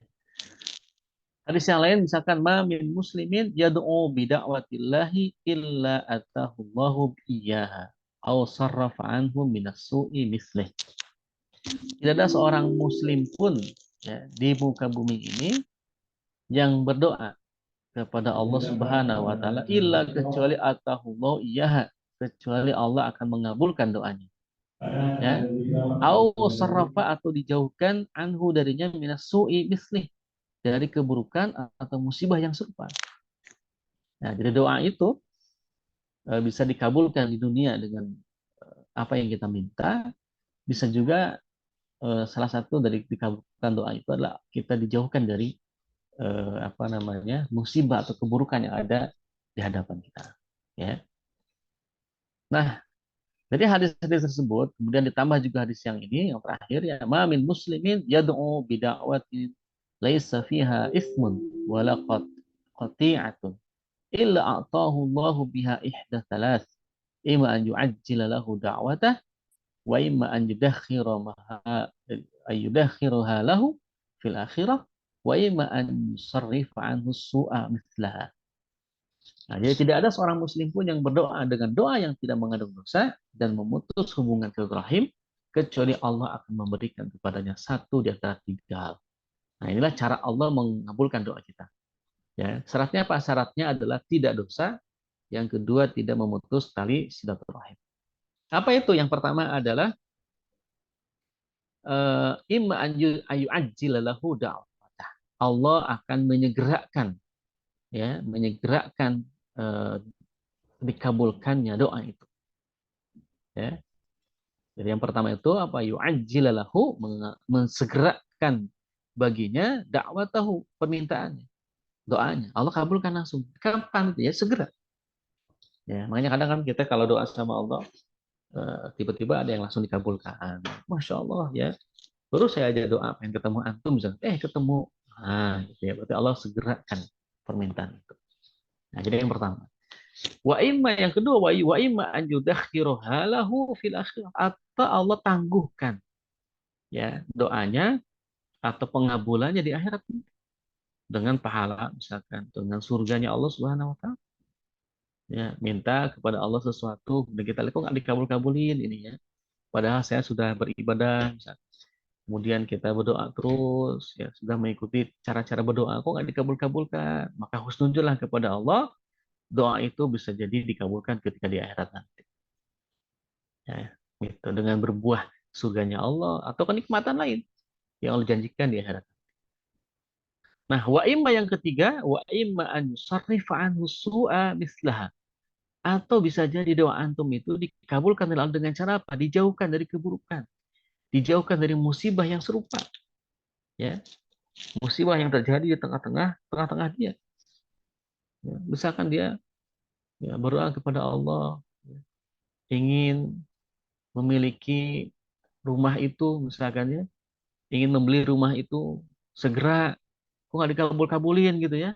Hadis yang lain misalkan ma min muslimin yad'u bi da'watillahi illa atahullahu iyyaha aw sarrafa anhu minas su'i mislih. Tidak ada seorang muslim pun, ya, di muka bumi ini yang berdoa kepada Allah Subhanahu wa taala illa kecuali atahullahu iyyaha, kecuali Allah akan mengabulkan doanya. Ya. Au sarrafa, atau dijauhkan anhu darinya minas su'i mislih, dari keburukan atau musibah yang serupa. Nah, jadi doa itu bisa dikabulkan di dunia dengan apa yang kita minta, bisa juga salah satu dari dikabulkan doa itu adalah kita dijauhkan dari musibah atau keburukan yang ada di hadapan kita. Ya. Nah, jadi hadis-hadis tersebut kemudian ditambah juga hadis yang ini yang terakhir, ya, ma min muslimin yad'u bi da'watin laisa fiha ismun wala qati'atun illa a'tahu Allahu biha ihda thalath, imma an yu'ajjila lahu da'watah wa imma an yudakhiraha lahu fil akhirah wa imma an yusarrifa anhu su'a mithlaha. Nah, jadi tidak ada seorang muslim pun yang berdoa dengan doa yang tidak mengandung dosa dan memutus hubungan silaturahim kecuali Allah akan memberikan kepadanya satu di antara tiga hal. Nah, inilah cara Allah mengabulkan doa kita. Ya, syaratnya apa? Syaratnya adalah tidak dosa. Yang kedua, tidak memutus tali silaturahim. Apa itu? Yang pertama adalah imma ayu ajjilalahu da'watah. Allah akan menyegerakan, ya, dikabulkannya doa itu. Ya. Jadi yang pertama itu apa? Yu'ajjilalahu, mensegerakan baginya dakwatahu, permintaannya, doanya. Allah kabulkan langsung. Kapan itu? Ya segera. Ya, makanya kadang kan kita kalau doa sama Allah tiba-tiba ada yang langsung dikabulkan. Masya Allah, ya. Baru saya aja doa pengen ketemu antum misalnya, ketemu. Nah, gitu ya. Berarti Allah segerakan permintaan itu. Nah, jadi yang pertama. Wa imma, yang kedua, wa imma an yudakhiruha lahu fil akhirah, atau Allah tangguhkan, ya, doanya atau pengabulannya di akhirat dengan pahala, misalkan dengan surganya Allah Subhanahu wa taala. Ya, minta kepada Allah sesuatu, kemudian kita lihat kok nggak dikabul-kabulin ini, ya. Padahal saya sudah beribadah, misalkan. Kemudian kita berdoa terus, ya, sudah mengikuti cara-cara berdoa, kok nggak dikabul-kabulkan. Maka husnuzonlah kepada Allah, doa itu bisa jadi dikabulkan ketika di akhirat nanti. Ya, gitu, dengan berbuah surganya Allah atau kenikmatan lain yang Allah janjikan di akhirat. Nah, wa imma yang ketiga, wa imma an yusarrifa anhu su'a mislaha. Atau bisa jadi doa antum itu dikabulkan dengan cara apa? Dijauhkan dari keburukan, dijauhkan dari musibah yang serupa. Ya, musibah yang terjadi di tengah-tengah dia. Ya, misalkan dia, ya, berdoa kepada Allah, ya, ingin memiliki rumah itu, misalkan ya, ingin membeli rumah itu segera, kok nggak dikabul-kabulin gitu ya.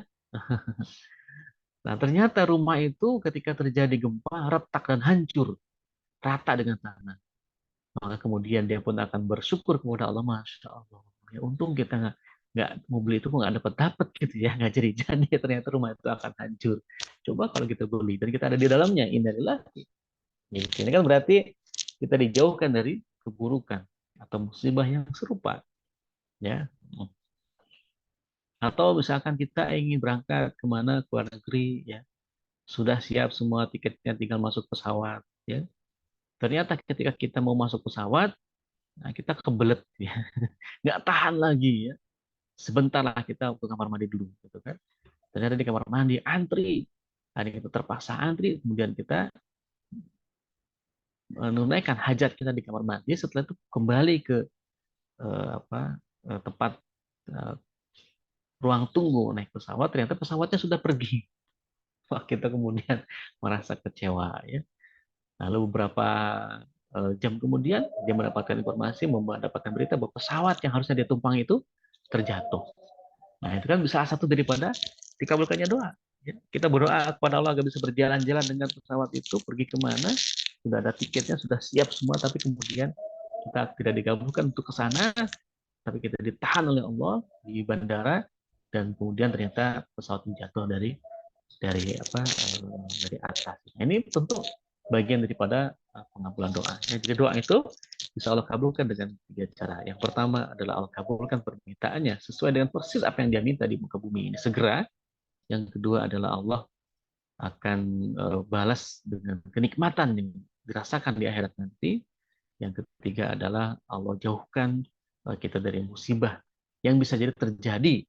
Nah, ternyata rumah itu ketika terjadi gempa, retak dan hancur, rata dengan tanah. Maka kemudian dia pun akan bersyukur kepada Allah, Masya Allah. Ya, untung kita nggak mau beli itu kok nggak dapat gitu ya, nggak jadi ternyata rumah itu akan hancur. Coba kalau kita beli dan kita ada di dalamnya, innalillahi. Ini kan berarti kita dijauhkan dari keburukan atau musibah yang serupa, ya. Atau misalkan kita ingin berangkat kemana, ke luar negeri, ya, sudah siap semua tiketnya, tinggal masuk pesawat, ya. Ternyata ketika kita mau masuk pesawat, nah kita kebelet, ya, nggak tahan lagi, ya. Sebentar lah kita ke kamar mandi dulu, gitu kan. Ternyata di kamar mandi antri, ada kita terpaksa antri, kemudian kita menunaikan hajat kita di kamar mandi. Setelah itu kembali ke tempat eh, ruang tunggu naik pesawat, ternyata pesawatnya sudah pergi. Wah, kita kemudian merasa kecewa, ya. Lalu beberapa jam kemudian dia mendapatkan informasi, mendapatkan berita bahwa pesawat yang harusnya dia tumpang itu terjatuh. Nah, itu kan salah satu daripada dikabulkannya doa. Ya, kita berdoa kepada Allah agar bisa berjalan-jalan dengan pesawat itu, pergi kemana, sudah ada tiketnya, sudah siap semua, tapi kemudian kita tidak dikabulkan untuk ke sana, tapi kita ditahan oleh Allah di bandara, dan kemudian ternyata pesawat jatuh dari atas. Nah, ini tentu bagian daripada pengabulan doa. Jadi doa itu bisa Allah kabulkan dengan 3 cara. Yang pertama adalah Allah kabulkan permintaannya sesuai dengan persis apa yang dia minta di muka bumi ini segera. Yang kedua adalah Allah akan balas dengan kenikmatan yang dirasakan di akhirat nanti. Yang ketiga adalah Allah jauhkan kita dari musibah yang bisa jadi terjadi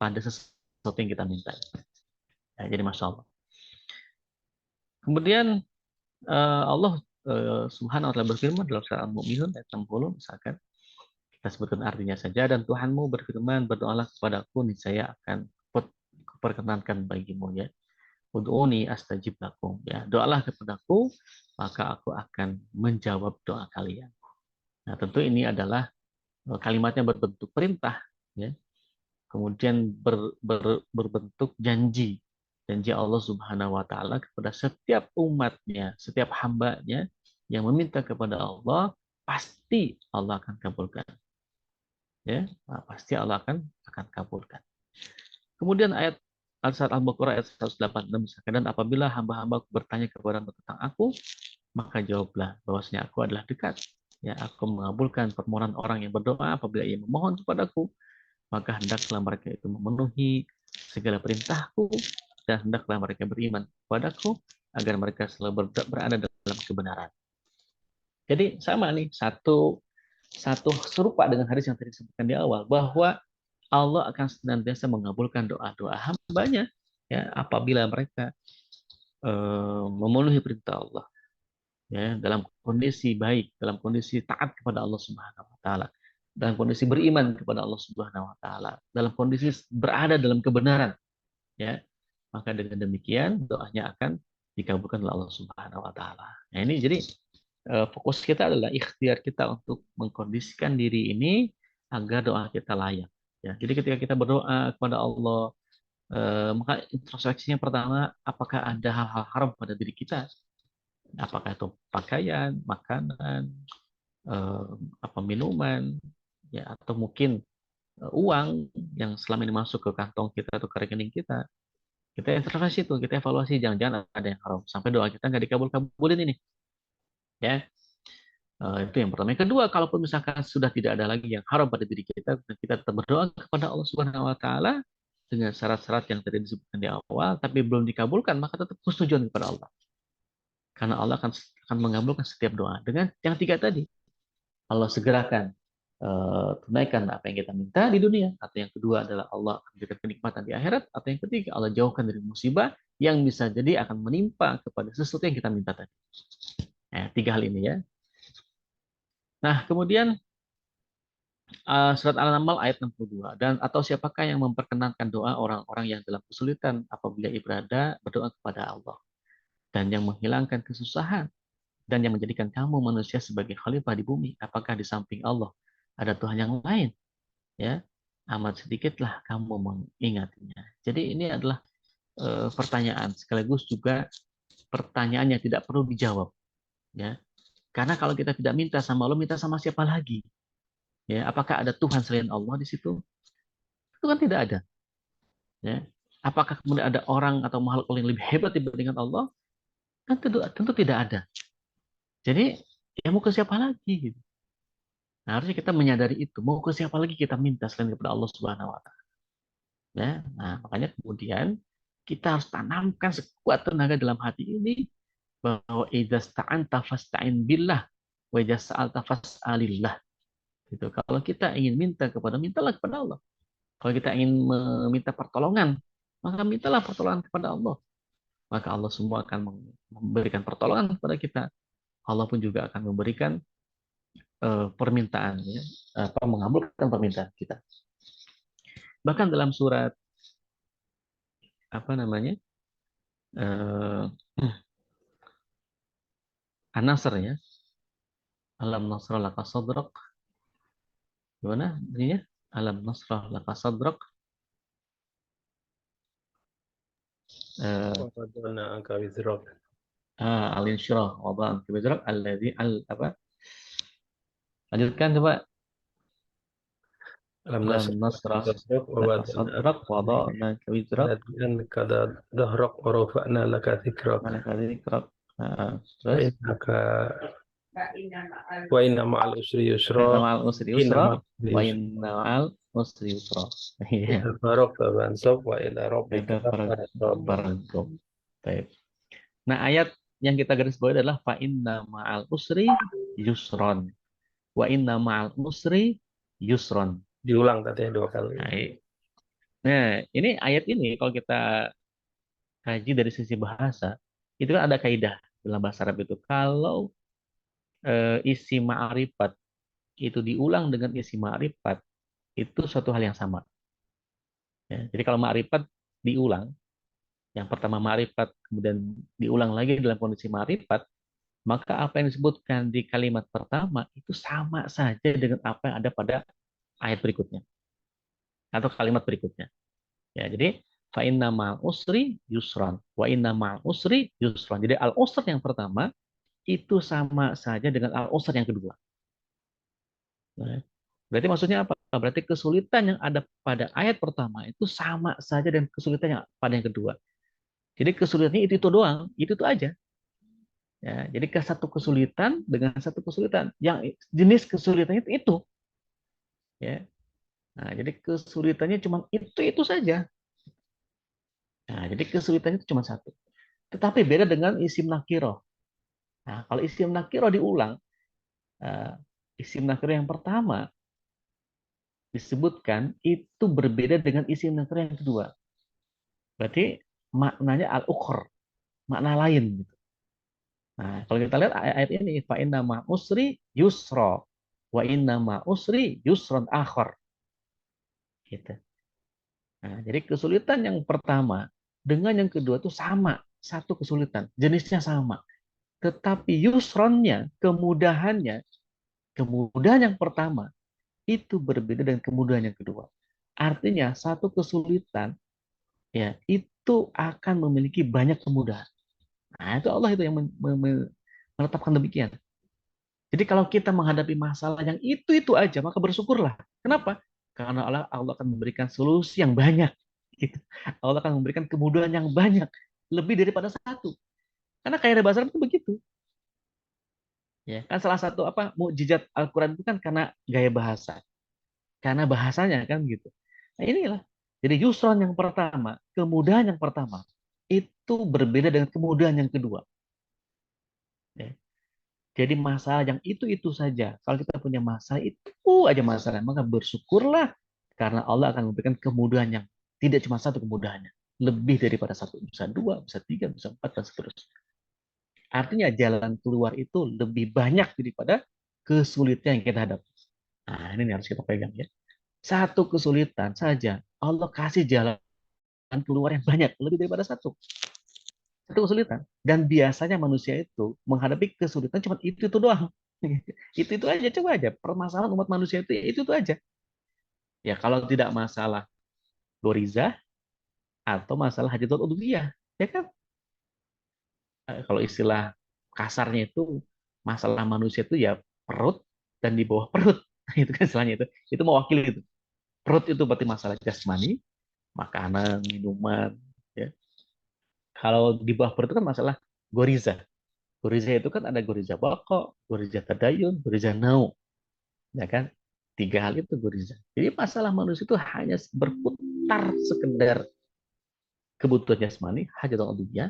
pada sesuatu yang kita minta. Ya, jadi Masya Allah. Kemudian Allah Subhanahu wa taala berfirman dalam surah Al-Mu'minun ayat 60, misalkan kita sebutkan artinya saja, dan Tuhanmu berfirman, berdoalah kepadaku, niscaya akan kuperkenankan bagimu, ya. Ud'uni astajib lakum, ya. Doalah kepadaku, maka aku akan menjawab doa kalian. Nah, tentu ini adalah kalimatnya berbentuk perintah, ya. Kemudian berbentuk janji Allah Subhanahu wa taala kepada setiap umatnya, setiap hambanya yang meminta kepada Allah, pasti Allah akan kabulkan. Ya, pasti Allah akan kabulkan. Kemudian ayat surat Al-Baqarah ayat 186, misalkan, dan apabila hamba-hamba bertanya kepada tentang aku, maka jawablah bahwasanya aku adalah dekat. Ya, aku mengabulkan permohonan orang yang berdoa apabila ia memohon kepadaku, maka hendaklah mereka itu memenuhi segala perintahku, dan hendaklah mereka beriman kepadaku agar mereka selalu berada dalam kebenaran. Jadi sama nih, satu serupa dengan hadis yang tadi disebutkan di awal, bahwa Allah akan senantiasa mengabulkan doa-doa hambanya, ya, apabila mereka memenuhi perintah Allah, ya, dalam kondisi baik, dalam kondisi taat kepada Allah Subhanahu wa taala, dalam kondisi beriman kepada Allah Subhanahu wa taala, dalam kondisi berada dalam kebenaran, ya. Maka dengan demikian doanya akan dikabulkan oleh Allah Subhanahu wa taala. Nah, ini jadi fokus kita adalah ikhtiar kita untuk mengkondisikan diri ini agar doa kita layak. Ya, jadi ketika kita berdoa kepada Allah, maka introspeksinya pertama, apakah ada hal-hal haram pada diri kita? Apakah itu pakaian, makanan, minuman, ya, atau mungkin uang yang selama ini masuk ke kantong kita atau ke rekening kita. Kita introspeksi itu, kita evaluasi, jangan-jangan ada yang haram sampai doa kita nggak dikabul-kabulin ini, ya. Itu yang pertama. Yang kedua, kalaupun misalkan sudah tidak ada lagi yang haram pada diri kita, kita tetap berdoa kepada Allah Subhanahu wa taala dengan syarat-syarat yang tadi disebutkan di awal, tapi belum dikabulkan, maka tetap husnudzon kepada Allah. Karena Allah akan mengabulkan setiap doa. Dengan yang 3 tadi, Allah segerakan tunaikan apa yang kita minta di dunia, atau yang kedua adalah Allah akan berikan kenikmatan di akhirat, atau yang ketiga Allah jauhkan dari musibah yang bisa jadi akan menimpa kepada sesuatu yang kita minta tadi. 3 hal ini, ya. Nah, kemudian surat Al-Naml ayat 62, dan atau siapakah yang memperkenankan doa orang-orang yang dalam kesulitan apabila berdoa kepada Allah, dan yang menghilangkan kesusahan dan yang menjadikan kamu manusia sebagai khalifah di bumi. Apakah di samping Allah ada Tuhan yang lain? Ya, amat sedikitlah kamu mengingatinya. Jadi ini adalah pertanyaan sekaligus juga pertanyaan yang tidak perlu dijawab. Ya, karena kalau kita tidak minta sama Allah, minta sama siapa lagi? Ya, apakah ada Tuhan selain Allah di situ? Itu kan tidak ada. Ya, apakah kemudian ada orang atau makhluk yang lebih hebat dibandingkan Allah? Kan tentu tidak ada. Jadi ya mau ke siapa lagi? Gitu. Nah, harusnya kita menyadari itu. Mau ke siapa lagi kita minta selain kepada Allah Subhanahu Wa Taala. Ya, nah makanya kemudian kita harus tanamkan sekuat tenaga dalam hati ini bahwa idza sta'anta fasta'in billah wa idza sa'alta fas'alillah. Gitu. Kalau kita ingin mintalah kepada Allah. Kalau kita ingin meminta pertolongan, maka mintalah pertolongan kepada Allah. Maka Allah semua akan memberikan pertolongan kepada kita. Allah pun juga akan memberikan permintaan, ya, mengabulkan permintaan kita. Bahkan dalam surat apa namanya An-Nasr ya, alam nasrah laka sadrak, gimana bunyinya? Alam nasrah laka sadrak, Wadana angka wizrak. al-insyirah wada'an kibidrak alladhi apa? Lanjutkan coba. Alam Alam nasrah nasrah sadrak wa laka wadana sadrak wada'na kibidrak alladhi kada dahrak wa rafa'na laka dhikrak. malaka dzikrak. Wa Terus innaka wa inna ma'al usri yusra. ma'al usri Inna yusra ma'al usri wa yusra. inna ma'al usri yusra. Iya. Idza faragta fansab wa ila rabbika Ada farghab. barangkali. Baik. Nah, ayat yang kita garis bawahi adalah fa inna ma'al usri yusron. Wa inna ma'al usri yusron. Diulang katanya 2 kali. Nah, ini ayat ini kalau kita kaji dari sisi bahasa, itu kan ada kaidah dalam bahasa Arab itu. Kalau isi ma'rifat itu diulang dengan isi ma'rifat, itu suatu hal yang sama. Ya, jadi kalau ma'rifat diulang, yang pertama ma'rifat, kemudian diulang lagi dalam kondisi ma'rifat, maka apa yang disebutkan di kalimat pertama itu sama saja dengan apa yang ada pada ayat berikutnya atau kalimat berikutnya. Ya, jadi fa inna ma'al usri yusran wa inna ma'al usri yusran. Jadi al usr yang pertama itu sama saja dengan al usr yang kedua. Nah, berarti maksudnya apa? Berarti kesulitan yang ada pada ayat pertama itu sama saja dengan kesulitan yang pada yang kedua. Jadi kesulitannya itu doang, itu aja. Ya, jadi ke satu kesulitan dengan satu kesulitan. Yang jenis kesulitannya itu. Ya. Nah, jadi kesulitannya cuma itu saja. Nah, jadi kesulitannya itu cuma satu. Tetapi beda dengan isim nakiro. Nah, kalau isim nakiro diulang, isim nakiro yang pertama disebutkan itu berbeda dengan isim nakiro yang kedua. Berarti maknanya al-ukhur, makna lain. Nah, kalau kita lihat ayat ini, fa inna ma usri yusra wa inna ma usri yusron akhar. Gitu. Nah, jadi kesulitan yang pertama dengan yang kedua itu sama, satu kesulitan, jenisnya sama. Tetapi yusronnya, kemudahan yang pertama itu berbeda dengan kemudahan yang kedua. Artinya satu kesulitan ya itu akan memiliki banyak kemudahan. Nah, itu Allah itu yang menetapkan demikian. Jadi kalau kita menghadapi masalah yang itu aja, maka bersyukurlah. Kenapa? Karena Allah akan memberikan solusi yang banyak. Gitu. Allah akan memberikan kemudahan yang banyak, lebih daripada satu. Karena kaidah bahasa Arab itu begitu. Ya, kan salah satu mukjizat Al-Quran itu kan karena gaya bahasa, karena bahasanya kan gitu. Nah inilah. Jadi yusron yang pertama, kemudahan yang pertama itu berbeda dengan kemudahan yang kedua. Ya. Jadi masalah yang itu saja. Kalau kita punya masalah itu aja masalah, maka bersyukurlah karena Allah akan memberikan kemudahan yang tidak cuma satu kemudahannya, lebih daripada satu, bisa dua, bisa tiga, bisa empat dan seterusnya. Artinya jalan keluar itu lebih banyak daripada kesulitan yang kita hadapi. Nah, ini harus kita pegang ya. Satu kesulitan saja, Allah kasih jalan keluar yang banyak, lebih daripada satu. satu kesulitan. Dan biasanya manusia itu menghadapi kesulitan cuma itu doang. Itu aja, coba aja. Permasalahan umat manusia itu aja. Ya kalau tidak masalah goriza atau masalah hajatul uluhiyah, ya kan? Kalau istilah kasarnya itu masalah manusia itu ya perut dan di bawah perut. Itu kan istilahnya itu. Itu mewakili itu. Perut itu berarti masalah jasmani, makanan, minuman, ya. Kalau di bawah perut itu kan masalah goriza. Goriza itu kan ada goriza bako, goriza tadayun, goriza nau, ya kan? Tiga hal itu goriza. Jadi masalah manusia itu hanya berputar sekedar kebutuhan jasmani, hajat dunia,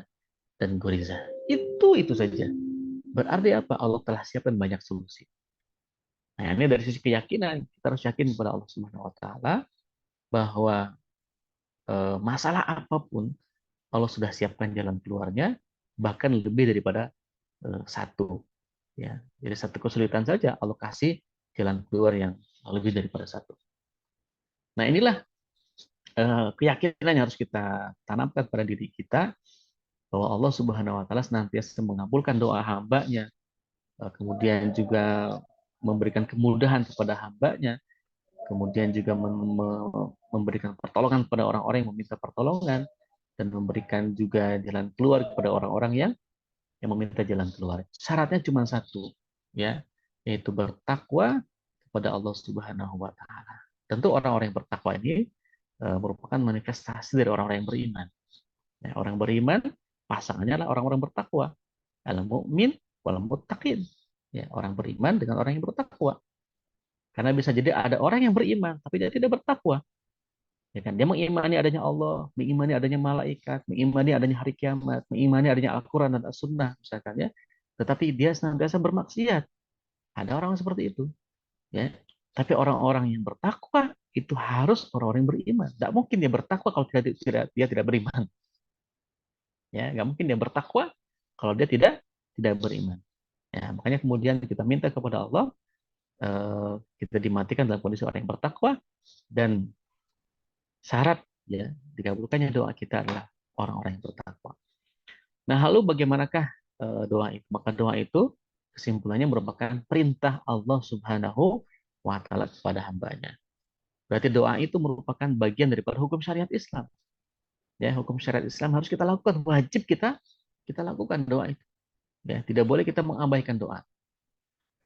dan goriza. Itu saja. Berarti apa? Allah telah siapkan banyak solusi. Nah, ini dari sisi keyakinan, kita harus yakin kepada Allah Subhanahu wa taala bahwa masalah apapun Allah sudah siapkan jalan keluarnya, bahkan lebih daripada satu. Ya, jadi satu kesulitan saja Allah kasih jalan keluar yang lebih daripada satu. Nah, inilah keyakinan yang harus kita tanamkan pada diri kita bahwa Allah Subhanahu wa taala senantiasa mengabulkan doa hambanya, kemudian juga memberikan kemudahan kepada hambanya, kemudian juga memberikan pertolongan kepada orang-orang yang meminta pertolongan, dan memberikan juga jalan keluar kepada orang-orang yang meminta jalan keluar. Syaratnya cuma satu, ya, yaitu bertakwa kepada Allah Subhanahu wa taala. Tentu orang-orang yang bertakwa ini merupakan manifestasi dari orang-orang yang beriman. Ya, orang beriman pasangannya adalah orang-orang bertakwa. Al-mu'min wal muttaqin. Ya, orang beriman dengan orang yang bertakwa. Karena bisa jadi ada orang yang beriman tapi dia tidak bertakwa. Ya kan? Dia mengimani adanya Allah, mengimani adanya malaikat, mengimani adanya hari kiamat, mengimani adanya Al-Quran dan As-Sunnah, misalkan ya. Tetapi dia senantiasa bermaksiat. Ada orang seperti itu. Ya. Tapi orang-orang yang bertakwa itu harus orang-orang yang beriman. Tidak mungkin dia bertakwa kalau dia tidak beriman. Ya, nggak mungkin dia bertakwa kalau dia tidak beriman. Ya, makanya kemudian kita minta kepada Allah, kita dimatikan dalam kondisi orang yang bertakwa, dan syarat ya dikabulkannya doa kita adalah orang-orang yang bertakwa. Nah, lalu bagaimanakah doa itu? Maka doa itu kesimpulannya merupakan perintah Allah Subhanahu wa taala kepada hambanya. Berarti doa itu merupakan bagian daripada hukum syariat Islam. Ya, hukum syariat Islam harus kita lakukan, wajib kita lakukan doa itu. Ya, tidak boleh kita mengabaikan doa.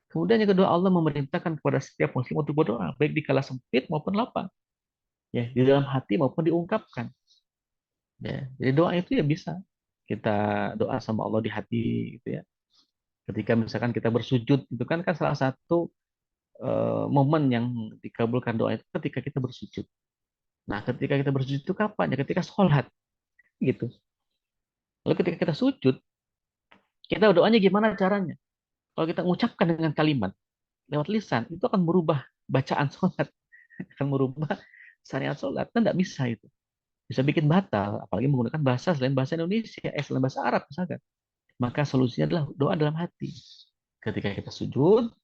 Kemudian yang kedua, Allah memerintahkan kepada setiap muslim untuk berdoa, baik di kala sempit maupun lapang. Ya, di dalam hati maupun diungkapkan. Ya, jadi doa itu ya bisa kita doa sama Allah di hati gitu ya. Ketika misalkan kita bersujud, itu kan salah satu momen yang dikabulkan doa itu ketika kita bersujud. Nah, ketika kita bersujud itu kapan? Ya ketika sholat gitu. Lalu ketika kita sujud, kita doanya gimana caranya? Kalau kita mengucapkan dengan kalimat lewat lisan, itu akan merubah bacaan sholat, akan merubah syariat sholat. Kan tidak bisa itu. Bisa bikin batal, apalagi menggunakan bahasa selain bahasa Indonesia, selain bahasa Arab misalkan. Maka solusinya adalah doa dalam hati. Ketika kita sujud,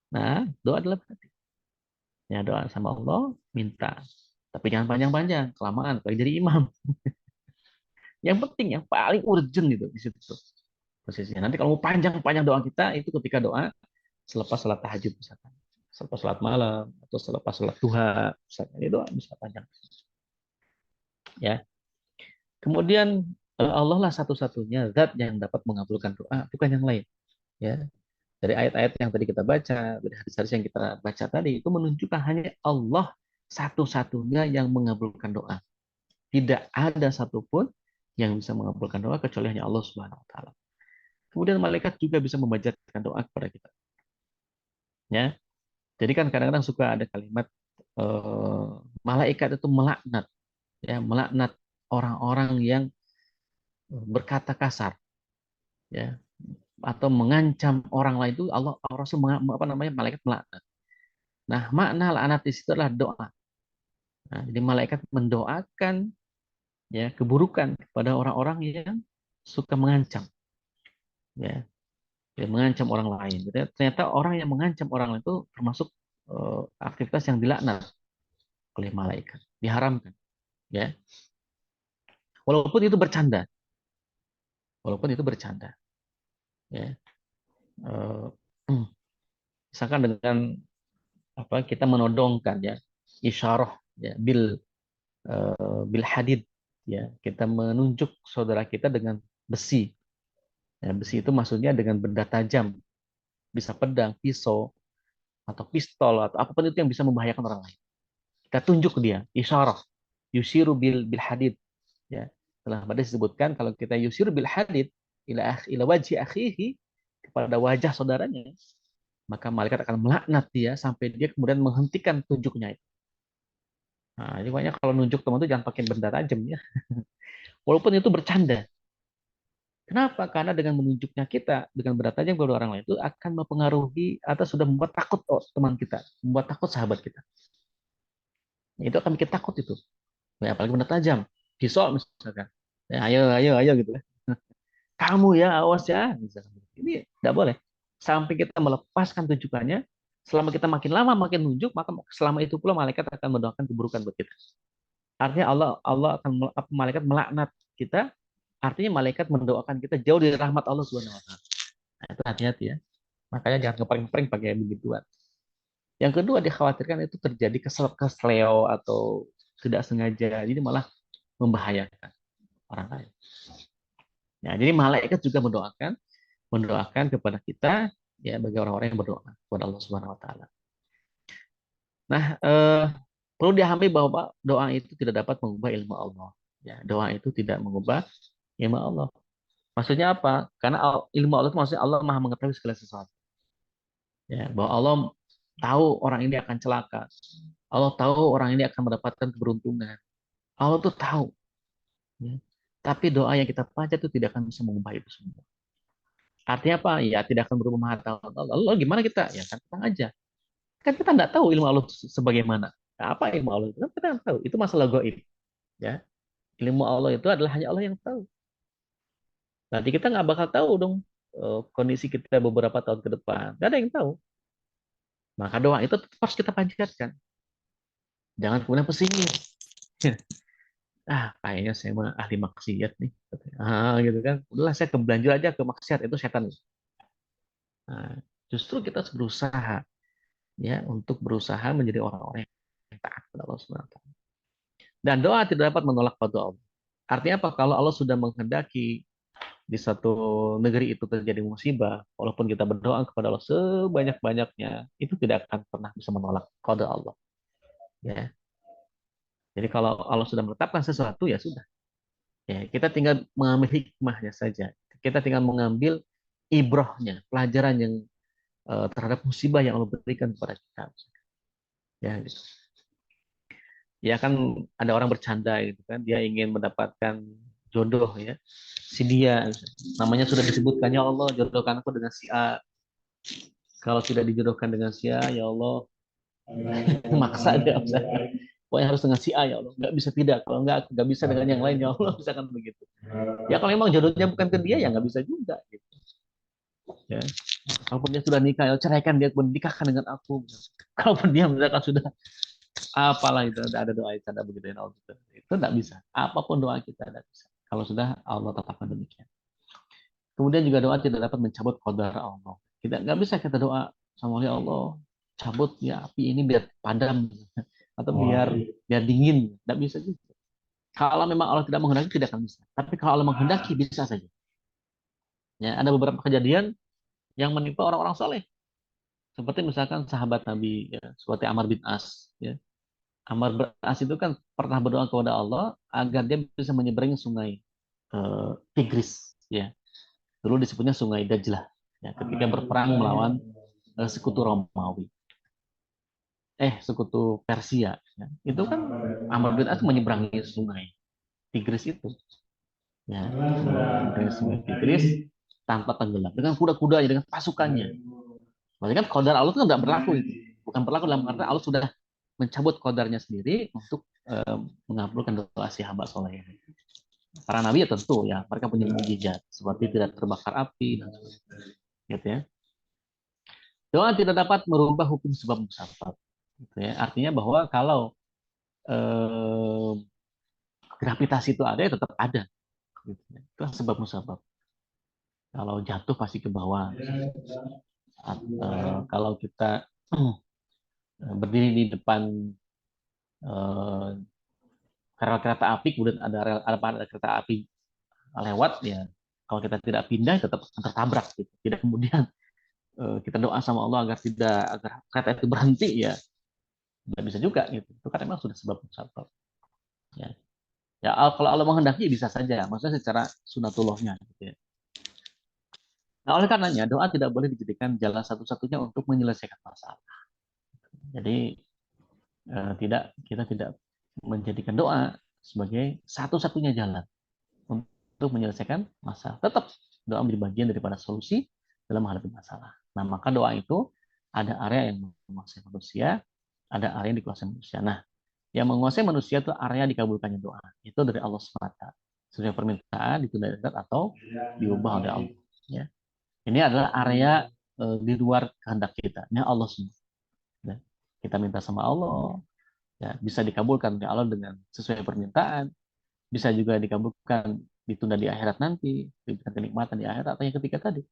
nah doa dalam hati. Ya, doa sama Allah, minta. Tapi jangan panjang-panjang, kelamaan, apalagi jadi imam. Yang penting, yang paling urgent itu di situ posisinya. Nanti kalau mau panjang-panjang doa kita, itu ketika doa selepas sholat tahajud misalkan. Selepas sholat malam, atau selepas sholat duha, misalkan. Itu doa bisa panjang. Ya. Kemudian Allah lah satu-satunya zat yang dapat mengabulkan doa, bukan yang lain. Ya, dari ayat-ayat yang tadi kita baca, dari hadis-hadis yang kita baca tadi, itu menunjukkan hanya Allah satu-satunya yang mengabulkan doa. Tidak ada satupun yang bisa mengabulkan doa kecuali hanya Allah Subhanahu wa taala. Kemudian malaikat juga bisa memanjatkan doa kepada kita. Ya. Jadi kan kadang-kadang suka ada kalimat malaikat itu melaknat, ya, melaknat orang-orang yang berkata kasar, ya, atau mengancam orang lain. Itu Allah Rasul malaikat melaknat. Nah, makna laknat di situ adalah doa. Nah, jadi malaikat mendoakan ya keburukan kepada orang-orang yang suka mengancam, ya, mengancam orang lain. Jadi, ternyata orang yang mengancam orang lain itu termasuk aktivitas yang dilaknat oleh malaikat, diharamkan, ya. Walaupun itu bercanda, walaupun itu bercanda. Ya. Eh, Misalkan dengan apa kita menodongkan ya isyarah ya bil hadid ya kita menunjuk saudara kita dengan besi. Ya, besi itu maksudnya dengan benda tajam, bisa pedang, pisau, atau pistol atau apapun itu yang bisa membahayakan orang lain. Kita tunjuk ke dia, isyarah, yusiru bil hadid. Ya, telah pada disebutkan kalau kita yusiru bil hadid ila wajhi akhihi kepada wajah saudaranya, maka malaikat akan melaknat dia sampai dia kemudian menghentikan tunjuknya itu. Nah, jadi banyak kalau nunjuk teman itu jangan pakai benda tajam ya. Walaupun itu bercanda. Kenapa? Karena dengan menunjuknya kita dengan benda tajam kepada orang lain itu akan mempengaruhi atau sudah membuat takut teman kita, membuat takut sahabat kita. Itu akan bikin takut itu. Ya, apalagi benda tajam, pisau misalkan. Ya, ayo, ayo, ayo gitu. Kamu ya, awas ya. Misalkan. Ini tidak boleh. Sampai kita melepaskan tunjukannya, selama kita makin lama makin nunjuk, maka selama itu pula malaikat akan mendoakan keburukan buat kita. Artinya Allah akan malaikat melaknat kita. Artinya malaikat mendoakan kita jauh dari rahmat Allah Subhanahu wa taala. Nah, itu hati-hati ya. Makanya jangan ngeprank-prank pakai begituan. Yang kedua dikhawatirkan itu terjadi kesleo atau tidak sengaja. Jadi malah membahayakan orang lain. Ya, jadi malaikat juga mendoakan kepada kita ya bagi orang-orang yang berdoa kepada Allah Subhanahu wa taala. Nah, perlu dipahami bahwa doa itu tidak dapat mengubah ilmu Allah. Ya, doa itu tidak mengubah ilmu Allah. Maksudnya apa? Karena ilmu Allah itu maksudnya Allah Maha mengetahui segala sesuatu. Ya, bahwa Allah tahu orang ini akan celaka. Allah tahu orang ini akan mendapatkan keberuntungan. Allah tuh tahu. Ya. Tapi doa yang kita panjat itu tidak akan bisa mengubah itu semua. Artinya apa? Ya tidak akan berubah maha tahu. Allah gimana kita? Ya kan tenang aja. Kan kita nggak tahu ilmu Allah sebagaimana. Nah, apa ilmu Allah itu? Kan kita nggak tahu. Itu masalah gaib. Ya. Ilmu Allah itu adalah hanya Allah yang tahu. Nanti kita nggak bakal tahu dong kondisi kita beberapa tahun ke depan. Nggak ada yang tahu. Maka doa itu tetap harus kita panjatkan. Jangan kemudian pesimis. Kayaknya saya mah ahli maksiat nih. Gitu kan. Udahlah saya kebelanjur aja ke maksiat itu setan. Nah, justru kita harus berusaha ya untuk berusaha menjadi orang-orang yang taat kepada Allah Subhanahu wa taala. Dan doa tidak dapat menolak qada Allah. Artinya apa? Kalau Allah sudah menghendaki di satu negeri itu terjadi musibah, walaupun kita berdoa kepada Allah sebanyak-banyaknya, itu tidak akan pernah bisa menolak qada Allah. Ya. Jadi kalau Allah sudah menetapkan sesuatu ya sudah. Ya, kita tinggal mengambil hikmahnya saja. Kita tinggal mengambil ibrohnya, pelajaran yang terhadap musibah yang Allah berikan kepada kita. Ya, gitu. Ya kan ada orang bercanda gitu kan, dia ingin mendapatkan jodoh ya. Si dia namanya sudah disebutkan ya Allah jodohkan aku dengan si A. Kalau tidak dijodohkan dengan si A ya Allah maksa dia pokoknya harus dengan si A ya Allah. Nggak bisa tidak. Kalau nggak bisa dengan yang lain ya Allah misalkan begitu. Ya kalau memang jodohnya bukan ke dia ya nggak bisa juga gitu. Ya. Kalaupun dia sudah nikah, ya ceraikan dia, nikahkan dengan aku. Kalaupun dia misalkan sudah apalah itu ada doa itu ada begitu itu tidak bisa. Apapun doa kita tidak bisa. Kalau sudah Allah tetapkan demikian. Kemudian juga doa tidak dapat mencabut qadar Allah. Kita nggak bisa kita doa sama Allah cabut ya api ini biar padam atau biar dingin, tidak bisa juga. Kalau memang Allah tidak menghendaki tidak akan bisa. Tapi kalau Allah menghendaki bisa saja. Ya, ada beberapa kejadian yang menimpa orang-orang soleh. Seperti misalkan sahabat Nabi, ya, seperti Amr bin As. Ya. Amr bin As itu kan pernah berdoa kepada Allah agar dia bisa menyeberangi sungai Tigris. Ya. Dulu disebutnya sungai Dajlah. Ya, ketika berperang melawan sekutu Romawi. Sekutu Persia. Ya. Itu kan Amr bin As menyeberangi sungai Tigris itu. Ya, menyeberangi sungai Tigris tanpa tenggelam. Dengan kuda-kudanya, dengan pasukannya. Maksudnya kan qadar Allah itu tidak berlaku itu. Bukan berlaku dalam arti Allah sudah mencabut qadarnya sendiri untuk mengabulkan doa si hamba soleh ini. Para nabi ya tentu ya mereka punya mukjizat seperti tidak terbakar api dan sebagainya. Gitu ya. Doa tidak dapat merubah hukum sebab musabab. Gitu ya. Artinya bahwa kalau gravitasi itu ada ya tetap ada. Gitu ya. Itu sebab musabab. Kalau jatuh pasti ke bawah. Kalau kita berdiri di depan rel kereta api, kemudian ada kereta api lewat, ya kalau kita tidak pindah tetap tertabrak gitu. Tidak kemudian kita doa sama Allah agar kereta itu berhenti, ya nggak bisa juga gitu. Itu kan memang sudah sebab musabab. Ya. Ya kalau Allah menghendaki bisa saja, maksudnya secara sunatullahnya gitu ya. Nah, oleh karenanya doa tidak boleh dijadikan jalan satu-satunya untuk menyelesaikan masalah. Jadi kita tidak menjadikan doa sebagai satu-satunya jalan untuk menyelesaikan masalah. Tetap doa menjadi bagian daripada solusi dalam menghadapi masalah. Nah, maka doa itu ada area yang menguasai manusia, ada area yang dikuasai manusia. Nah, yang menguasai manusia itu area dikabulkannya doa. Itu dari Allah semata. Sesuai permintaan ditunda atau diubah oleh Allah. Ya. Ini adalah area di luar kehendak kita. Ini Allah semua. Ya. Kita minta sama Allah, ya, bisa dikabulkan oleh Allah dengan sesuai permintaan, bisa juga dikabulkan ditunda di akhirat nanti, diberikan kenikmatan di akhirat, atau yang ketiga tadi,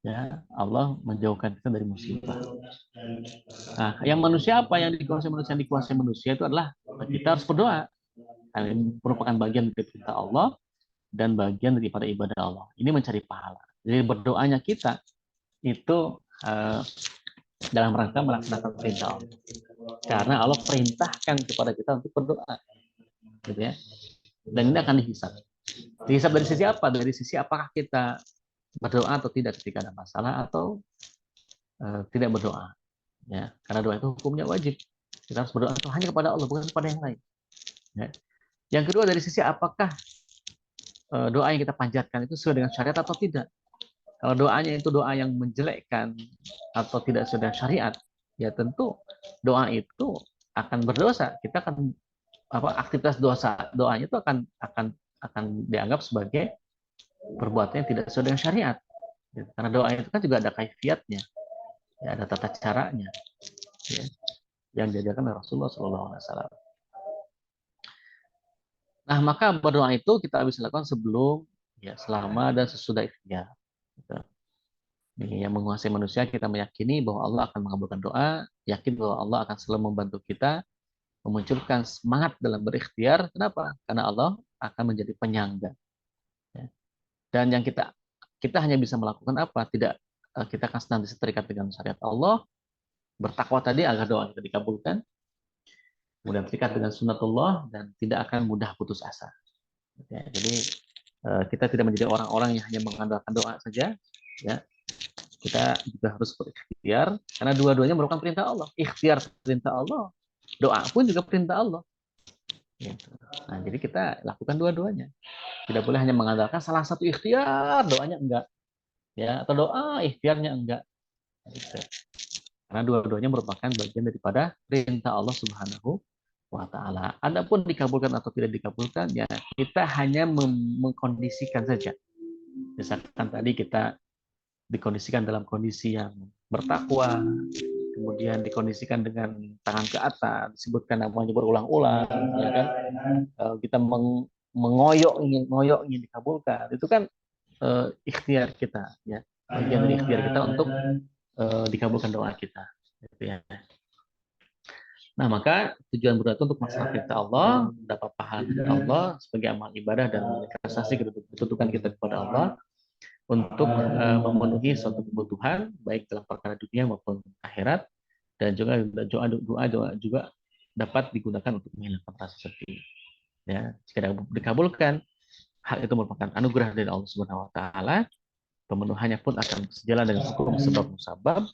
ya Allah menjauhkan kita dari musibah. Nah, yang manusia apa yang dikuasai manusia itu adalah kita harus berdoa. Ini merupakan bagian dari perintah Allah dan bagian daripada ibadah Allah. Ini mencari pahala. Jadi berdoanya kita itu dalam rangka melaksanakan perintah Allah. Karena Allah perintahkan kepada kita untuk berdoa, gitu ya. Dan ini akan dihisab. Dihisab dari sisi apa? Dari sisi apakah kita berdoa atau tidak ketika ada masalah, atau tidak berdoa. Ya, karena doa itu hukumnya wajib. Kita harus berdoa itu hanya kepada Allah, bukan kepada yang lain. Ya. Yang kedua, dari sisi apakah doa yang kita panjatkan itu sesuai dengan syariat atau tidak. Kalau doanya itu doa yang menjelekkan atau tidak sesuai dengan syariat, ya tentu doa itu akan berdosa. Kita akan aktivitas doanya itu akan dianggap sebagai perbuatan yang tidak sesuai dengan syariat. Karena doa itu kan juga ada kaifiatnya, ya, ada tata caranya, ya, yang diajarkan oleh Rasulullah SAW. Nah, maka berdoa itu kita bisa lakukan sebelum, ya, selama, dan sesudah ikhtiar. Gitu. Yang menguasai manusia, kita meyakini bahwa Allah akan mengabulkan doa, yakin bahwa Allah akan selalu membantu kita memunculkan semangat dalam berikhtiar. Kenapa? Karena Allah akan menjadi penyangga. Ya. Dan yang kita hanya bisa melakukan apa? Tidak, kita akan senantiasa terikat dengan syariat Allah, bertakwa tadi agar doa kita dikabulkan, kemudian terikat dengan sunnatullah, dan tidak akan mudah putus asa. Ya, jadi kita tidak menjadi orang-orang yang hanya mengandalkan doa saja. Ya, kita juga harus berikhtiar, karena dua-duanya merupakan perintah Allah. Ikhtiar perintah Allah, doa pun juga perintah Allah. Gitu. Nah, jadi kita lakukan dua-duanya. Tidak boleh hanya mengandalkan salah satu ikhtiar, doanya enggak, ya, atau doa ikhtiarnya enggak. Gitu. Karena dua-duanya merupakan bagian daripada perintah Allah Subhanahu wa Ta'ala. Adapun dikabulkan atau tidak dikabulkan, ya kita hanya mengkondisikan saja. Misalkan tadi kita dikondisikan dalam kondisi yang bertakwa, kemudian dikondisikan dengan tangan ke atas, disebutkan namanya berulang-ulang, ya kan? Kita mengoyok ingin dikabulkan, itu kan ikhtiar kita, ya, bagian dari ikhtiar kita untuk dikabulkan doa kita, gitu ya. Nah, maka tujuan berdoa itu untuk masalah perintah Allah, dapat pahala dari Allah sebagai amal ibadah dan manifestasi kedudukan kita kepada Allah untuk memenuhi suatu kebutuhan baik dalam perkara dunia maupun akhirat, dan juga doa juga dapat digunakan untuk menghilangkan rasa sedih. Ya, jika dikabulkan, hal itu merupakan anugerah dari Allah Subhanahu wa Ta'ala. Pemenuhannya pun akan sejalan dengan hukum sebab musabab.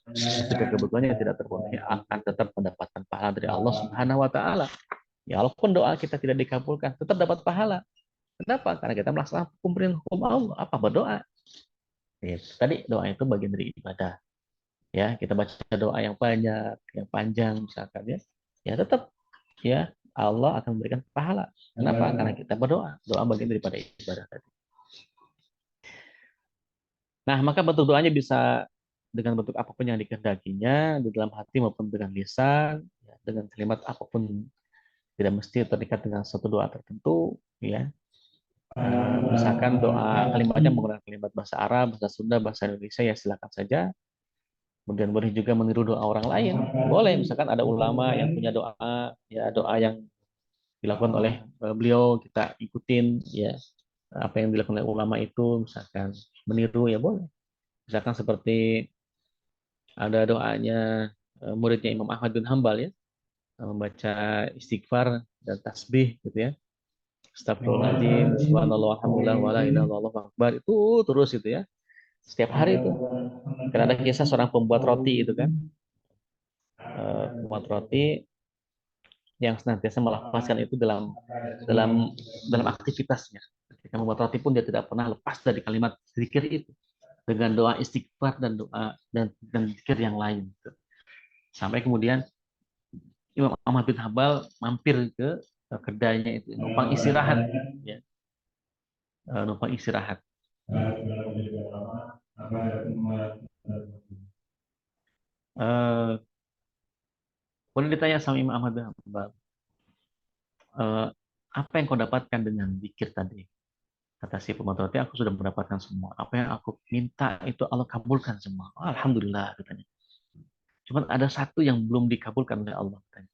Jika kebutuhannya tidak terpenuhi, akan tetap mendapatkan pahala dari Allah Subhanahu wa Ta'ala. Ya, walaupun doa kita tidak dikabulkan, tetap dapat pahala. Kenapa? Karena kita melaksanakan hukum Allah. Apa? Berdoa. Ya, tadi doa itu bagian dari ibadah. Ya, kita baca doa yang banyak, yang panjang misalkan, ya. Ya tetap, ya, Allah akan memberikan pahala. Kenapa? Karena kita berdoa. Doa bagian daripada ibadah tadi. Nah, maka bentuk doanya bisa dengan bentuk apapun yang dikehendakinya, di dalam hati maupun dengan lisan, ya, dengan kalimat apapun, tidak mesti terikat dengan suatu doa tertentu, ya. Misalkan doa kalimatnya menggunakan kalimat bahasa Arab, bahasa Sunda, bahasa Indonesia, ya silakan saja. Kemudian boleh juga meniru doa orang lain. Boleh, misalkan ada ulama yang punya doa, ya doa yang dilakukan oleh beliau, kita ikutin ya apa yang dilakukan oleh ulama itu, misalkan meniru ya boleh. Misalkan seperti ada doanya muridnya Imam Ahmad bin Hambal ya, membaca istighfar dan tasbih gitu ya. Astagfirullahaladzim, subhanallah, alhamdulillah, wa la ilaha illallah, Allahu akbar. Itu terus itu ya. Setiap hari itu. Karena ada kisah seorang pembuat roti itu kan. Pembuat roti yang senantiasa melafazkan itu dalam dalam dalam aktivitasnya. Ketika membuat roti pun dia tidak pernah lepas dari kalimat zikir itu dengan doa istighfar dan doa dan zikir yang lain. Sampai kemudian Imam Ahmad bin Hambal mampir ke kedainya itu numpang istirahat, ya. Numpang istirahat. Boleh ditanya sama Imam Ahmad bin Hambal, apa yang kau dapatkan dengan zikir tadi? Kata si pemotong roti, aku sudah mendapatkan semua. Apa yang aku minta itu Allah kabulkan semua. Oh, alhamdulillah katanya. Cuma ada satu yang belum dikabulkan oleh Allah katanya.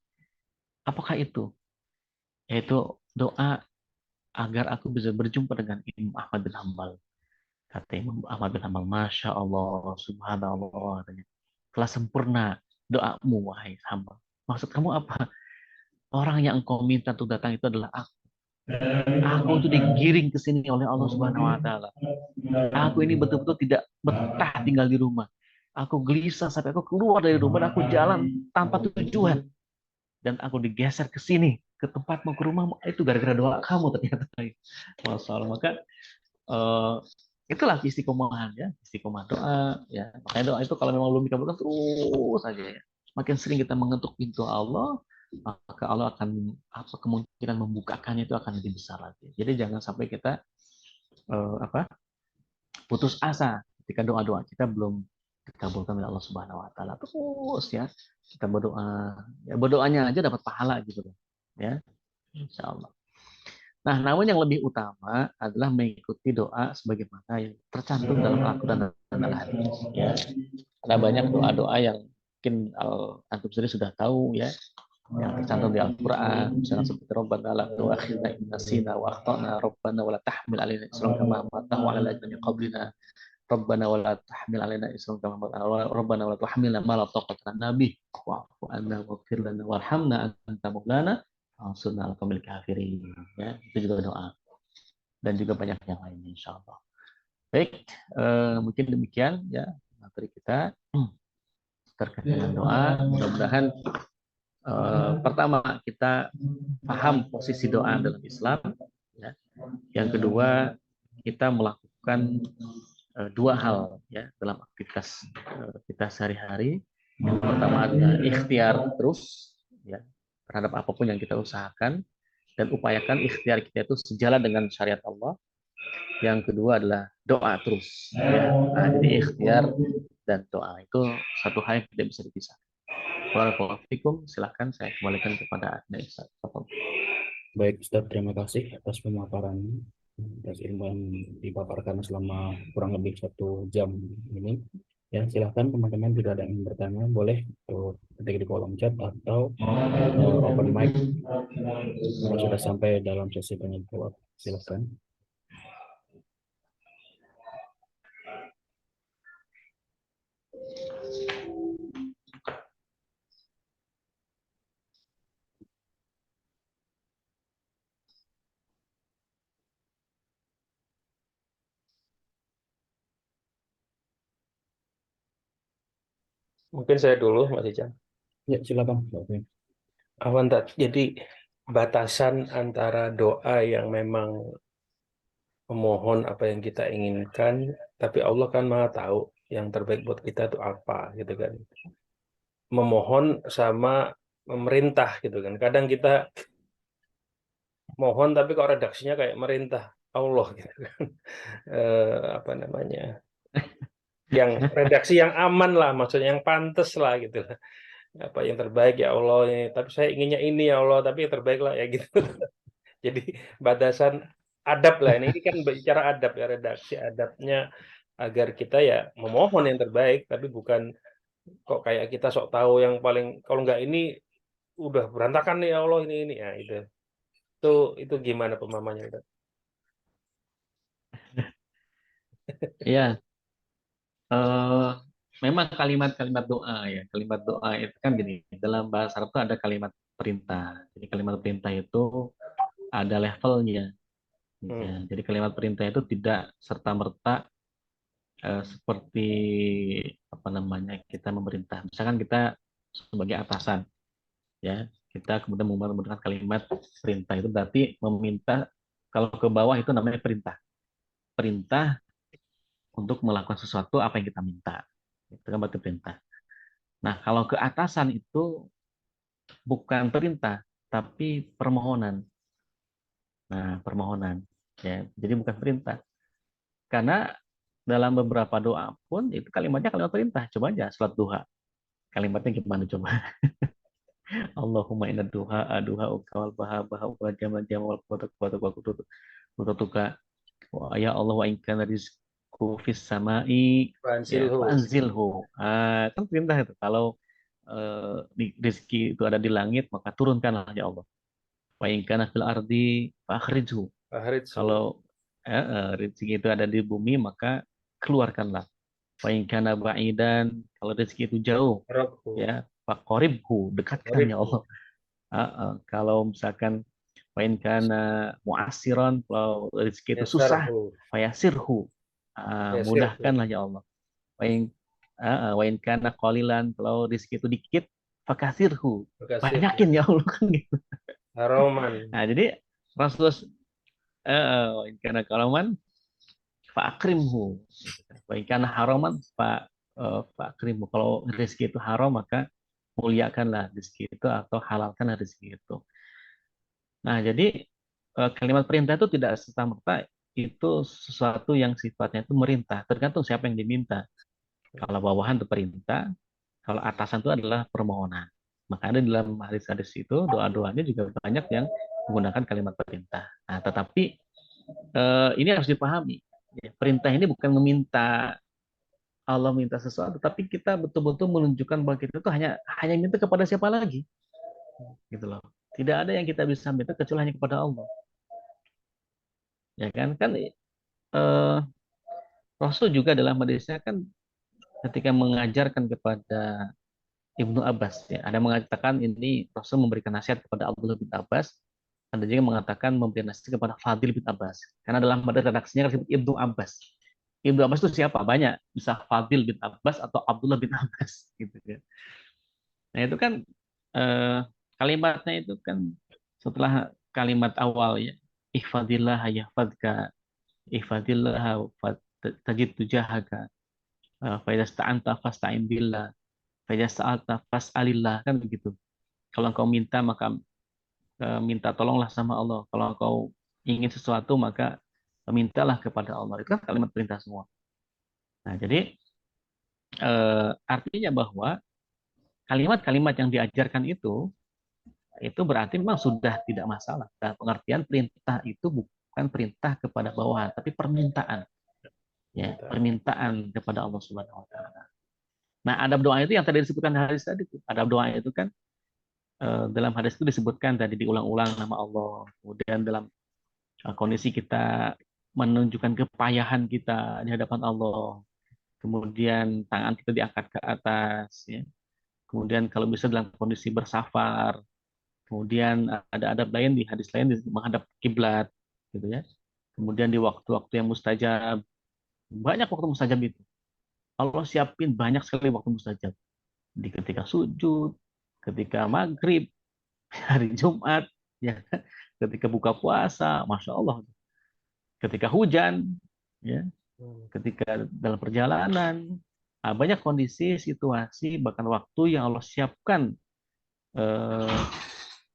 Apakah itu? Yaitu doa agar aku bisa berjumpa dengan Imam Ahmad bin Hambal. Kata Imam Ahmad bin Hambal, Masya Allah, Subhanallah katanya. Telah sempurna doamu wahai hamba. Maksud kamu apa? Orang yang engkau minta untuk datang itu adalah aku. Aku itu digiring ke sini oleh Allah Subhanahu wa taala. Aku ini betul-betul tidak betah tinggal di rumah. Aku gelisah sampai aku keluar dari rumah dan aku jalan tanpa tujuan. Dan aku digeser ke sini, ke tempatmu, ke rumahmu. Itu gara-gara doa kamu ternyata. Masya Allah. Maka itulah istiqomahan ya, istiqomah doa ya. Makanya doa itu kalau memang belum dikabulkan terus saja ya. Makin sering kita mengetuk pintu Allah, maka Allah akan kemungkinan membukakannya itu akan lebih besar lagi. Jadi jangan sampai kita putus asa ketika doa-doa kita belum dikabulkan oleh Allah Subhanahu wa taala. Terus ya kita berdoa, ya berdoanya aja dapat pahala gitu ya. Insyaallah. Nah, namun yang lebih utama adalah mengikuti doa sebagaimana yang tercantum dalam Al-Qur'an dan Al-Hadis ya. Ada banyak doa-doa yang mungkin antum sendiri sudah tahu ya, yang tercantum di Al-Qur'an, misalnya seperti Rabbana la tu'akhidna in nasina wa akhtana, Rabbana wa la tahmil 'alaina isran kama hamaltahu 'ala alladziina min qablina, Rabbana wa la tahmil 'alaina isran kama hamaltahu, Rabbana wa la tuhammilna ma la taqata lana bih, wa'fu 'anna waghfir lana warhamna anta maulana ansurna 'alal qaumil kafirin. Ya, itu juga doa. Dan juga banyak yang lainnya insyaallah. Baik, mungkin demikian ya materi kita terkait dengan doa. Mudah-mudahan pertama kita paham posisi doa dalam Islam ya. Yang kedua kita melakukan dua hal ya dalam aktivitas kita sehari-hari. Yang pertama adalah ikhtiar terus ya terhadap apapun yang kita usahakan dan upayakan ikhtiar kita itu sejalan dengan syariat Allah. Yang kedua adalah doa terus ya. Nah, jadi ikhtiar dan doa itu satu hal yang tidak bisa dipisahkan. Waalaikumsalam, silakan saya kembalikan kepada Anda Ustaz. Baik Ustaz, terima kasih atas pemaparan, atas ilmu yang dipaparkan selama kurang lebih 1 jam ini. Ya, silakan teman-teman jika ada yang bertanya boleh ketik di kolom chat atau open mic kalau sudah sampai dalam sesi tanya jawab. Silakan. Mungkin saya dulu, Mas Ican. Ya, silakan. Oke. Jadi batasan antara doa yang memang memohon apa yang kita inginkan, tapi Allah kan Maha tahu yang terbaik buat kita itu apa, gitu kan. Memohon sama memerintah, gitu kan. Kadang kita mohon tapi kok redaksinya kayak merintah Allah, gitu kan. Apa namanya? Yang redaksi yang aman lah, maksudnya yang pantas lah, gitu lah. Apa yang terbaik ya Allah ini, tapi saya inginnya ini ya Allah, tapi yang terbaik lah ya gitu. Jadi batasan adab lah ini kan bicara adab ya, redaksi adabnya agar kita ya memohon yang terbaik, tapi bukan kok kayak kita sok tahu yang paling, kalau nggak ini udah berantakan nih ya Allah ini ya itu itu gimana pemahamannya Ustaz? Iya, eh, memang kalimat-kalimat doa ya, kalimat doa itu kan gini, dalam bahasa Arab itu ada kalimat perintah. Jadi kalimat perintah itu ada levelnya. Ya, Hmm. jadi kalimat perintah itu tidak serta-merta seperti apa namanya kita memerintah. Misalkan kita sebagai atasan, ya kita kemudian menggunakan kalimat perintah itu berarti meminta. Kalau ke bawah itu namanya perintah. Perintah untuk melakukan sesuatu apa yang kita minta. Itu kan berarti perintah. Nah, kalau ke atasan itu bukan perintah, tapi permohonan. Nah, permohonan. Ya, jadi bukan perintah. Karena dalam beberapa doa pun itu kalimatnya kalimat perintah. Coba aja salat duha. Kalimatnya gimana coba? Allahumma inna duha aduha ukawal baha baha wa jama jama wal quwwata quwwata wa quwwatuka wa ya Allah wa in kana rizqu fis samai ya Fansilhu. fanzilhu. Kan perintah itu. Kalau rezeki itu ada di langit maka turunkanlah ya Allah. Wa in kana fil ardi fakhrijhu. Ahritsu. Kalau rezeki itu ada di bumi maka keluarkanlah. Wa in kana ba'idan, kalau rezeki itu jauh Rabbu. ya faqaribhu, dekatkan ya Qaribhu. Allah. Kalau misalkan wa in kana mu'assiran, kalau rezeki itu susah Yasarhu. fayasirhu. Yasirhu. Mudahkanlah ya Allah. Wa in wa in kana qalilan, kalau rezeki itu dikit fakasirhu. Makasirhu. Banyakin ya Allah kan gitu. Haroman. Nah, jadi Rasulullah wa in kana kalaman fa'akrimhu. Wa in kana haraman fa'akrimhu. Kalau rezeki itu haram maka muliakanlah rezeki itu atau halalkanlah rezeki itu. Nah, jadi kalimat perintah itu tidak serta-merta itu sesuatu yang sifatnya itu merintah. Tergantung siapa yang diminta. Kalau bawahan itu perintah, kalau atasan itu adalah permohonan. Makanya di dalam hadis-hadis itu doa-doanya juga banyak yang menggunakan kalimat perintah. Nah, tetapi ini harus dipahami. Ya, perintah ini bukan meminta Allah minta sesuatu, tapi kita betul-betul menunjukkan bahwa kita itu hanya minta kepada siapa lagi, gitu loh. Tidak ada yang kita bisa minta kecuali hanya kepada Allah, ya kan? Kan Rasul juga dalam hadisnya kan ketika mengajarkan kepada Ibnu Abbas, ya, ada mengatakan ini Rasul memberikan nasihat kepada Abdullah bin Abbas, ada juga mengatakan memberi nasihat kepada Fadil bin Abbas, karena dalam hadis redaksinya disebut Ibnu Abbas. Ibnu Abbas itu siapa? Banyak, bisa Fadil bin Abbas atau Abdullah bin Abbas, gitu ya. Nah itu kan eh, kalimatnya itu kan setelah kalimat awal ya, ihfadillah yahfadka, ihfadillah tajid tujahaka, fa idza sta'anta fasta'in billah, fa idza sa'alta fas'alillah, kan begitu. Kalau engkau minta maka minta tolonglah sama Allah. Kalau engkau ingin sesuatu maka mintalah kepada Allah. Itu kan kalimat perintah semua. Nah, jadi artinya bahwa kalimat-kalimat yang diajarkan itu berarti memang sudah tidak masalah. Nah, pengertian perintah itu bukan perintah kepada bawahan, tapi permintaan. Ya, permintaan kepada Allah Subhanahu wa taala. Nah, adab doa itu yang tadi disebutkan hadis tadi itu. Adab doa itu kan dalam hadis itu disebutkan tadi diulang-ulang nama Allah. Kemudian dalam kondisi kita menunjukkan kepayahan kita di hadapan Allah. Kemudian tangan kita diangkat ke atas ya. Kemudian kalau bisa dalam kondisi bersafar. Kemudian ada adab lain di hadis lain menghadap kiblat, gitu ya. Kemudian di waktu-waktu yang mustajab, banyak waktu mustajab itu. Allah siapin banyak sekali waktu mustajab. Di ketika sujud, ketika maghrib, hari Jumat, ya, ketika buka puasa, masya Allah. Ketika hujan, ya, ketika dalam perjalanan, banyak kondisi, situasi, bahkan waktu yang Allah siapkan eh,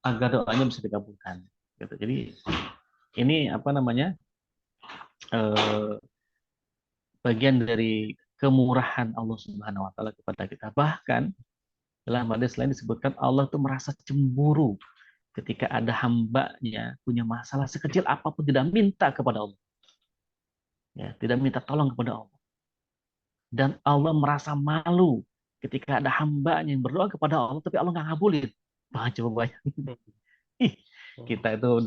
agar doanya bisa dikabulkan. Gitu. Jadi ini apa namanya eh, bagian dari kemurahan Allah Subhanahu Wa Taala kepada kita. Bahkan dalam hadis lain disebutkan Allah itu merasa cemburu ketika ada hambanya punya masalah sekecil apapun tidak minta kepada Allah. Ya, tidak minta tolong kepada Allah. Dan Allah merasa malu ketika ada hambanya yang berdoa kepada Allah, tapi Allah nggak ngabulin. Wah, coba bayangin. Ih, kita itu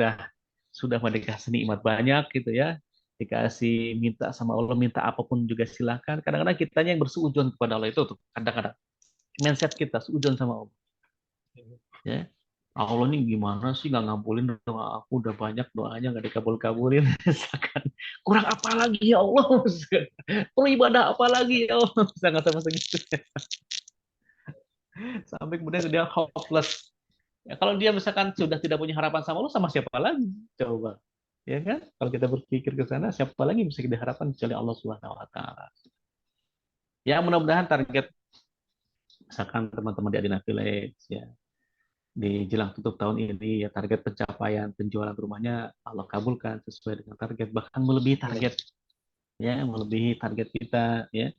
sudah dikasih nikmat banyak gitu ya. Dikasih minta sama Allah, minta apapun juga silakan. Kadang-kadang kitanya yang bersuudzon kepada Allah itu tuh. Kadang-kadang mindset kita suudzon sama Allah. Ya. Allah nih gimana sih nggak ngabulin doa aku, udah banyak doanya nggak dikabul-kabulin. Misalkan kurang apa lagi ya Allah, perlu ibadah apa lagi ya Allah, sangat sama segitu. Sampai kemudian dia hopeless. Ya, kalau dia misalkan sudah tidak punya harapan sama Allah, sama siapa lagi coba, ya kan? Kalau kita berpikir ke sana, siapa lagi bisa kita harapkan kecuali Allah Subhanahu Wa Taala. Ya, mudah-mudahan target misalkan teman-teman di Adina Village ya, di jelang tutup tahun ini ya, target pencapaian penjualan rumahnya Allah kabulkan sesuai dengan target, bahkan melebihi target, ya melebihi target kita, ya.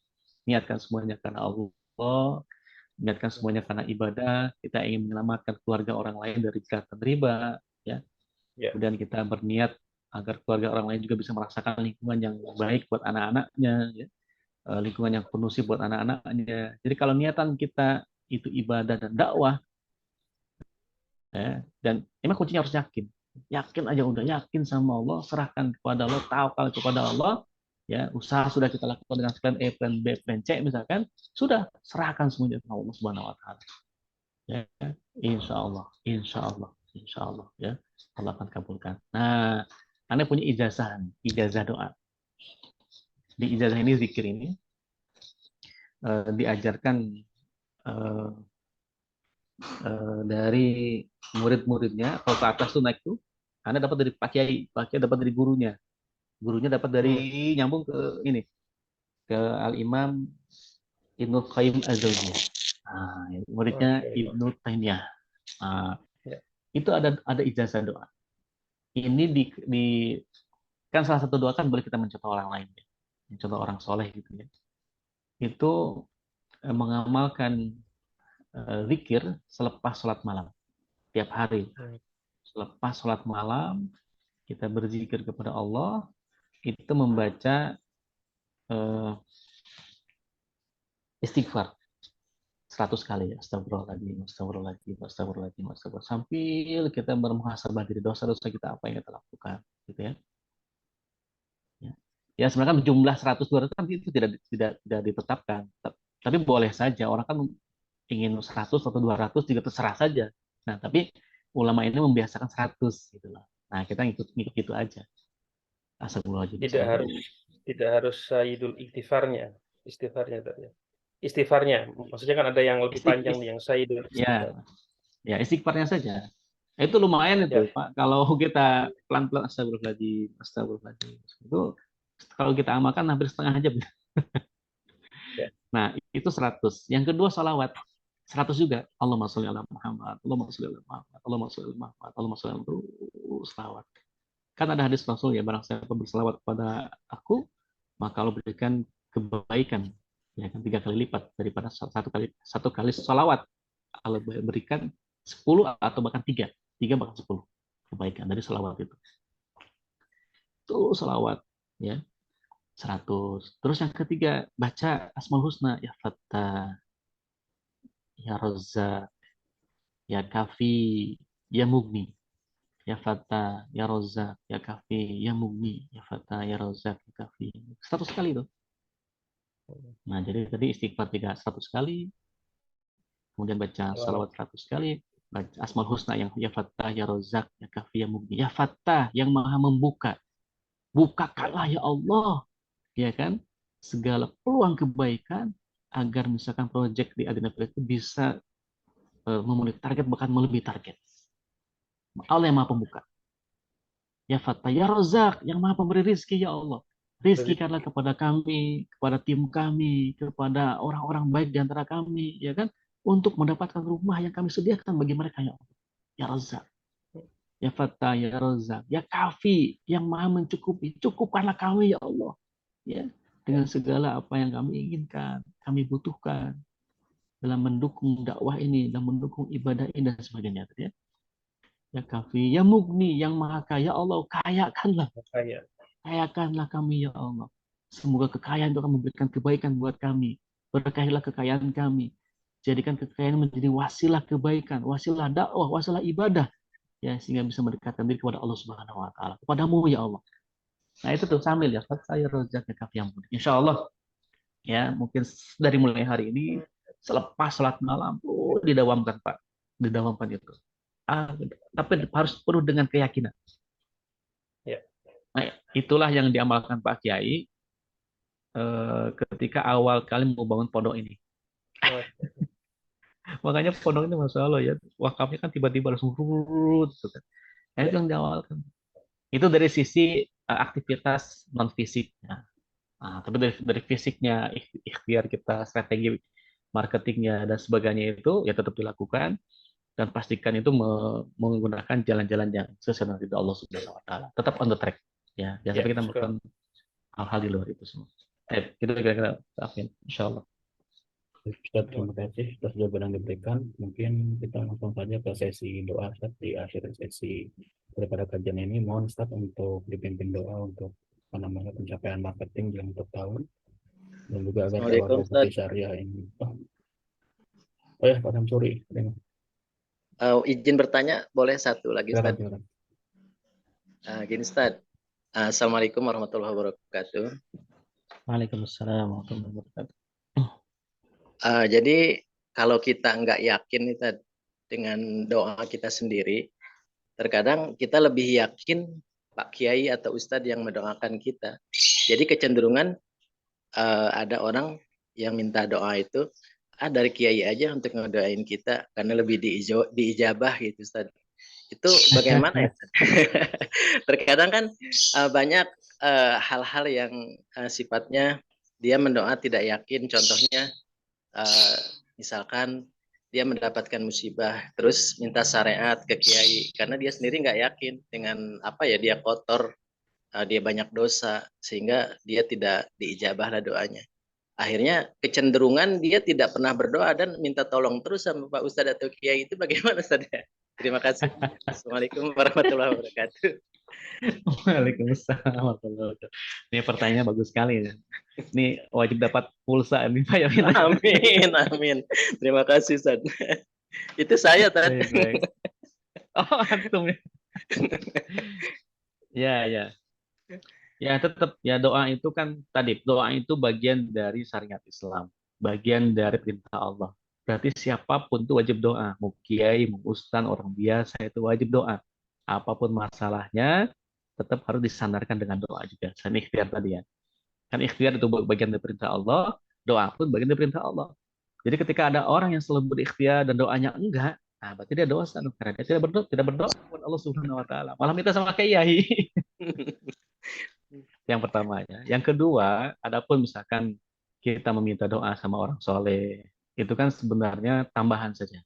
Niatkan semuanya karena Allah, niatkan semuanya karena ibadah. Kita ingin menyelamatkan keluarga orang lain dari jeratan riba, ya. Kemudian kita berniat agar keluarga orang lain juga bisa merasakan lingkungan yang baik buat anak-anaknya, ya. Lingkungan yang kondusif buat anak-anaknya. Jadi kalau niatan kita itu ibadah dan dakwah, ya, dan emang kuncinya harus yakin aja, udah yakin sama Allah, serahkan kepada Allah, tawakal kepada Allah, ya. Usaha sudah kita lakukan dengan plan A, plan B, plan C misalkan, sudah serahkan semuanya kepada Allah Subhanahu Wa Taala, ya. Insya Allah, insya Allah, insya Allah, ya, Allah akan kabulkan. Nah, Anda punya ijazah doa. Di ijazah ini, zikir ini diajarkan dari murid-muridnya. Kalau ke atas tuh naik tuh, Anda dapat dari Pak Kiai dapat dari gurunya dapat dari nyambung ke ini, ke Al Imam Ibnu Qayyim Az-Zaujiyah. Nah, muridnya Ibnu Taimiyah. Nah, itu ada ijazah doa. Ini di kan salah satu doa kan boleh kita mencontoh orang lain, ya. Mencontoh orang soleh gitu ya. Itu mengamalkan zikir selepas sholat malam tiap hari. Selepas sholat malam kita berzikir kepada Allah, itu membaca istighfar 100 kali, astagfirullahaladzim, astagfirullahaladzim, astagfirullahaladzim, astagfirullahaladzim, sambil kita bermuhasabah diri dosa-dosa kita apa yang kita lakukan, gitu ya. Ya sebenarnya kan jumlah 100-200 kan itu tidak ditetapkan, tapi boleh saja orang kan ingin 100 atau 200 juga terserah saja. Nah, tapi ulama ini membiasakan 100 gitu loh. Nah, kita ngikut gitu aja. Astagfirullahaladzim. Tidak harus sayyidul istighfarnya tadi. Istighfarnya, maksudnya kan ada yang lebih panjang yang sayyidul istighfar. Ya istighfarnya saja. Itu lumayan itu, Pak. Kalau kita pelan-pelan astagfirullahaladzim, itu kalau kita amalkan hampir setengah jam. Nah, itu 100. Yang kedua salawat. 100 juga. Allahumma sholli ala Muhammad, Allahumma sholli ala Muhammad, Allahumma sholli ala Muhammad, Allahumma sholli ala salawat. Kan ada hadis Rasul ya, barang siapa berselawat kepada aku, maka Allah berikan kebaikan, ya kan 3 kali lipat daripada satu kali salawat. Allah berikan 10 atau bahkan 3 bahkan 10 kebaikan dari salawat itu. Itu salawat, ya. 100. Terus yang ketiga, baca Asmaul Husna, ya Fattah, ya Razzaq, ya Kafi, ya Mugni. Ya Fattah, ya Razzaq, ya Kafi, ya Mugni, ya Fattah, ya Razzaq, ya Kafi. 100 kali tuh. Nah, jadi tadi istighfar 100 kali, kemudian baca salawat 100 kali, baca Asmaul Husna yang ya Fattah, ya Razzaq, ya Kafi, ya Mugni. Ya Fattah, yang maha membuka. Bukakanlah ya Allah, ya kan, segala peluang kebaikan agar misalkan proyek di Adina Village itu bisa memenuhi target, bahkan melebihi target. Allah yang maha pembuka. Ya Fattah, ya Razzaq, yang maha pemberi rizki, ya Allah. Rizkikanlah kepada kami, kepada tim kami, kepada orang-orang baik di antara kami, ya kan, untuk mendapatkan rumah yang kami sediakan bagi mereka, ya Allah. Ya Razzaq. Ya Fattah, ya Razzaq, ya Kafi, yang maha mencukupi. Cukupkanlah kami, ya Allah. Ya, dengan segala apa yang kami inginkan, kami butuhkan dalam mendukung dakwah ini, dalam mendukung ibadah ini dan sebagainya, ya. ya Kafi, ya Mugni, yang Maha Kaya. Allah, kayakanlah, Kayak kayakanlah kami ya Allah. Semoga kekayaan itu akan memberikan kebaikan buat kami. Berkahilah kekayaan kami. Jadikan kekayaan menjadi wasilah kebaikan, wasilah dakwah, wasilah ibadah, ya, sehingga bisa mendekatkan diri kepada Allah Subhanahu wa taala. Kepadamu ya Allah. Nah, itu tuh sambil ya, saya rozak ya Kafi yang mulia. Insya Allah ya, mungkin dari mulai hari ini selepas sholat malam, oh, didawamkan Pak, didawamkan itu. Ah, tapi harus penuh dengan keyakinan. ya. Nah, itulah yang diamalkan Pak Kiai ketika awal kali mau bangun pondok ini. Oh, Makanya pondok ini Masya Allah ya, wakafnya kan tiba-tiba langsung rurut gitu kan. Nah, itu ya. yang diawalkan. Itu dari sisi aktivitas non fisiknya. Nah, tapi dari fisiknya, ikhtiar kita, strategi marketingnya dan sebagainya itu ya tetap dilakukan, dan pastikan itu menggunakan jalan-jalan yang sesuai dengan ridho Allah Subhanahu wa taala. Tetap on the track. Ya, jangan Ya, sampai kita betul. melakukan hal-hal di luar itu semua. Itu kira-kira Afin, insya Allah. Ustaz, terima kasih atas jawaban yang diberikan. Mungkin kita langsung saja ke sesi doa, Ustaz. Di akhir sesi daripada kajian ini, mohon Ustaz untuk dipimpin doa untuk apa namanya pencapaian marketing yang untuk tahun, dan juga agar dakwah Assalamualaikum properti Ustaz. syariah ini. Oh ya, Pak Samsuri, Izin bertanya boleh satu lagi silakan, Ustaz. silakan. Gini Ustaz. Assalamualaikum warahmatullahi wabarakatuh. Waalaikumsalam warahmatullahi wabarakatuh. Jadi kalau kita nggak yakin nih Ustaz, dengan doa kita sendiri, terkadang kita lebih yakin Pak Kiai atau Ustadz yang mendoakan kita. Jadi kecenderungan ada orang yang minta doa itu dari Kiai aja untuk ngedoain kita karena lebih diijabah gitu Ustaz. Itu bagaimana ya? Terkadang kan banyak hal-hal yang sifatnya dia mendoa tidak yakin. Contohnya misalkan dia mendapatkan musibah, terus minta syariat ke kiai karena dia sendiri nggak yakin dengan apa ya, dia kotor, dia banyak dosa sehingga dia tidak diijabah lah doanya. Akhirnya kecenderungan dia tidak pernah berdoa dan minta tolong terus sama Pak Ustadz atau Kiai. Itu bagaimana Ustadz? Terima kasih. Assalamualaikum warahmatullahi wabarakatuh. Waalaikumsalam warahmatullahi wabarakatuh. Ini pertanyaannya bagus sekali ya. Ini wajib dapat pulsa nih Pak Yamin. Amin, amin. Terima kasih Ustadz. Itu saya tadi. Baik, baik. Oh, antum ya. Ya, ya. Ya, tetap ya, doa itu kan tadi, doa itu bagian dari syariat Islam, bagian dari perintah Allah. Berarti siapapun itu wajib doa, mau kiai, mau ustaz, orang biasa itu wajib doa. Apapun masalahnya, tetap harus disandarkan dengan doa juga. Dan ikhtiar tadi ya. Kan ikhtiar itu bagian dari perintah Allah, doa pun bagian dari perintah Allah. Jadi ketika ada orang yang selalu berikhtiar dan doanya enggak, nah berarti dia dosa karena dia tidak berdoa kepada Allah Subhanahu wa taala. Malah minta sama kiai. Yang pertama ya. Yang kedua, adapun misalkan kita meminta doa sama orang soleh, itu kan sebenarnya tambahan saja,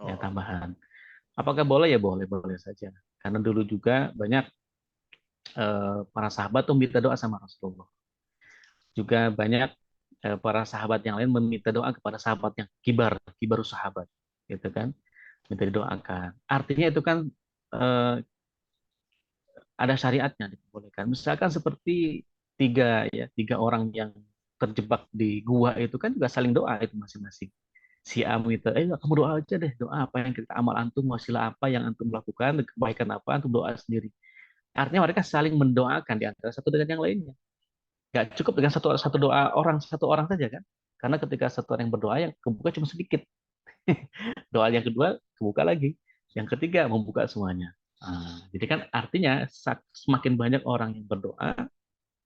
ya Oh, tambahan. Apakah boleh? Ya boleh, boleh saja. Karena dulu juga banyak para sahabat tuh minta doa sama Rasulullah. Juga banyak para sahabat yang lain meminta doa kepada sahabat yang kibar sahabat, gitu kan, minta didoakan. Artinya itu kan eh, ada syariatnya dibolehkan. Misalkan seperti tiga orang yang terjebak di gua itu kan juga saling doa itu masing-masing. Si A minta, kamu doa aja deh, doa apa yang kita amal antum, wasilah apa yang antum lakukan, kebaikan apa antum doa sendiri. Artinya mereka saling mendoakan di antara satu dengan yang lainnya. Gak cukup dengan satu doa orang, satu orang saja kan? Karena ketika satu orang yang berdoa, yang kebuka cuma sedikit. Doa yang kedua kebuka lagi, yang ketiga membuka semuanya. Jadi kan artinya semakin banyak orang yang berdoa,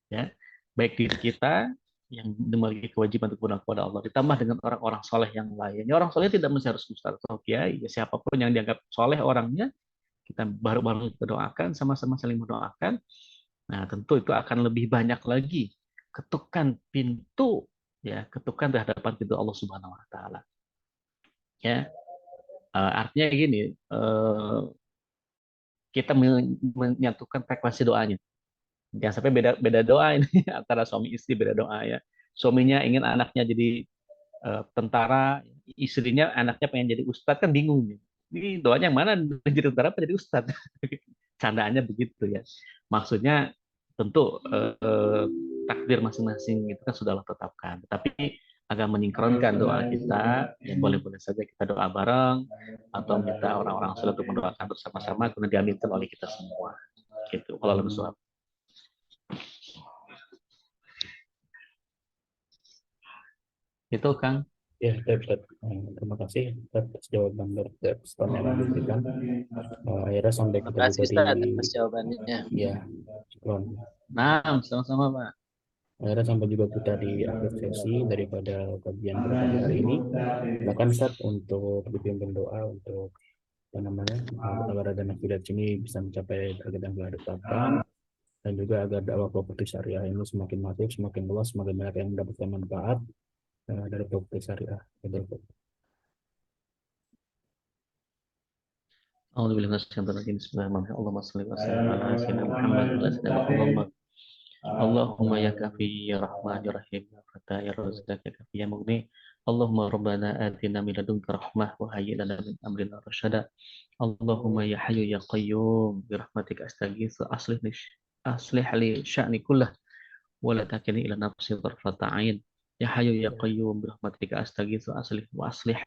ya, baik diri kita yang memiliki kewajiban untuk berdoa kepada Allah, ditambah dengan orang-orang soleh yang lainnya. Orang soleh tidak mesti harus ustaz atau kiai, ya, siapapun yang dianggap soleh orangnya, kita baru-baru kita doakan, sama-sama saling mendoakan. Nah, tentu itu akan lebih banyak lagi ketukan pintu, ya, ketukan di hadapan pintu Allah Subhanahu Wa Taala. Ya, artinya gini, kita menyatukan frekuensi doanya. Jangan sampai beda doa ini antara suami istri, beda doa ya. Suaminya ingin anaknya jadi tentara, istrinya anaknya pengen jadi ustadz, kan bingung. Ini doanya yang mana? Jadi tentara apa jadi ustadz? Candaannya begitu ya. Maksudnya tentu takdir masing-masing itu kan sudah Allah tetapkan. Tapi agak menyingkronkan doa kita, yang boleh-boleh saja kita doa bareng atau minta orang-orang soleh untuk mendoakan bersama-sama karena diaminkan oleh kita semua. Gitu. Kalau lebih soal. Itu Kang. Ya, Ustaz. Terima kasih atas jawaban dari Ustaz yang diberikan. Akhirnya sampai kita Makasih juga Ustaz di atas jawabannya. ya, syukron. Nah, sama-sama Pak. Akhirnya sampai juga kita di akhir sesi daripada kajian pada pagi hari ini. Bahkan Ustaz untuk dipimpin doa untuk apa namanya agar dana affiliate ini bisa mencapai target yang telah ditetapkan, dan juga agar dakwah properti syariah ini semakin masif, semakin luas, semakin banyak yang mendapatkan manfaat dari properti syariah. Alhamdulillah Bismillahirrahmanirrahim. Allahumma shalli wa sallim ala sayyidina Muhammad wa ala sayyidina Allahumma ya kafi ya rahman ya rahim ya fatah ya razak ya kafi ya mughni. Allahumma rabbana atina min ladunka rahmah wa hayyi lana min amrina rasyada. Allahumma ya hayyu ya qayyum bi rahmatika astaghitsu aslih li sya'ni kullah wa la takilni ila nafsi tarfata ain. Ya hayyu ya qayyum bi rahmatika astaghitsu aslih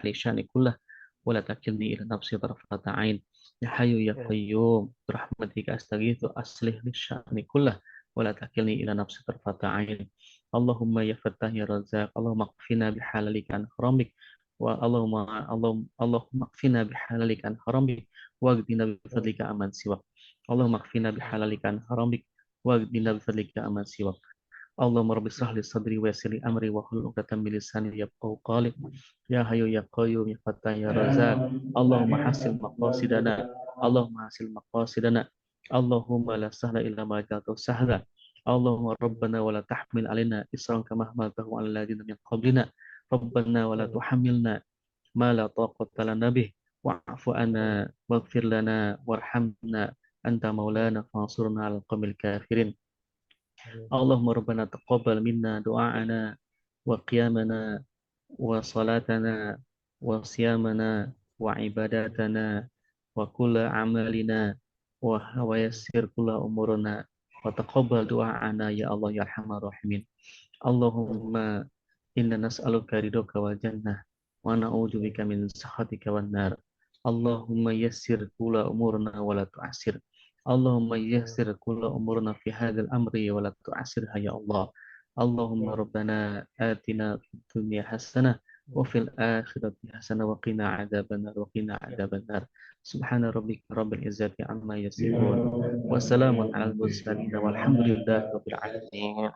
li sya'ni kullah wa la takilni ila nafsi tarfata ain. Ya hayyu ya qayyum bi rahmatika astaghitsu aslih li sya'ni kullah ولا تكلني إلى نفسي طرفة عين. اللهم يا فتاح يا رزاق اللهم اكفنا بحلالك عن حرامك اللهم اكفنا بحلالك عن حرامك واغننا بفضلك عمن سواك. اللهم اكفنا بحلالك عن حرامك واغننا بفضلك عمن سواك. اللهم رب اشرح لي صدري ويسر لي امري واحلل عقدة من لساني يفقهوا قولي. يا حي يا قيوم يا فتاح يا رزاق اللهم حسن مقاصدنا اللهم حسن مقاصدنا اللهم لا سهل إلا ما جعلته سهلا. اللهم ربنا ولا تحمل علينا إصرا كما حملته على الذين من قبلنا. ربنا ولا تحملنا ما لا طاقة لنا به واعف عنا واغفر لنا وارحمنا أنت مولانا فانصرنا على القوم الكافرين. اللهم ربنا تقبل منا دعاءنا وقيامنا وصلاتنا وصيامنا وعباداتنا وكل عملنا ويسر كل أمورنا وتقبل دعاءنا يا الله يا أرحم الراحمين. اللهم إنا نسألك رضاك والجنة ونعوذ بك من سخطك والنار. اللهم يسر كل أمورنا ولا تعسر. اللهم يسر كل أمورنا في هذا الأمر ولا تعسرها يا الله. اللهم ربنا آتنا في الدنيا حسنة وفي الآخرة حسنة وقنا عذاب النار وقنا عذاب النار. سبحان ربك رب العزة عما يصفون وسلام على المرسلين والحمد لله رب العالمين.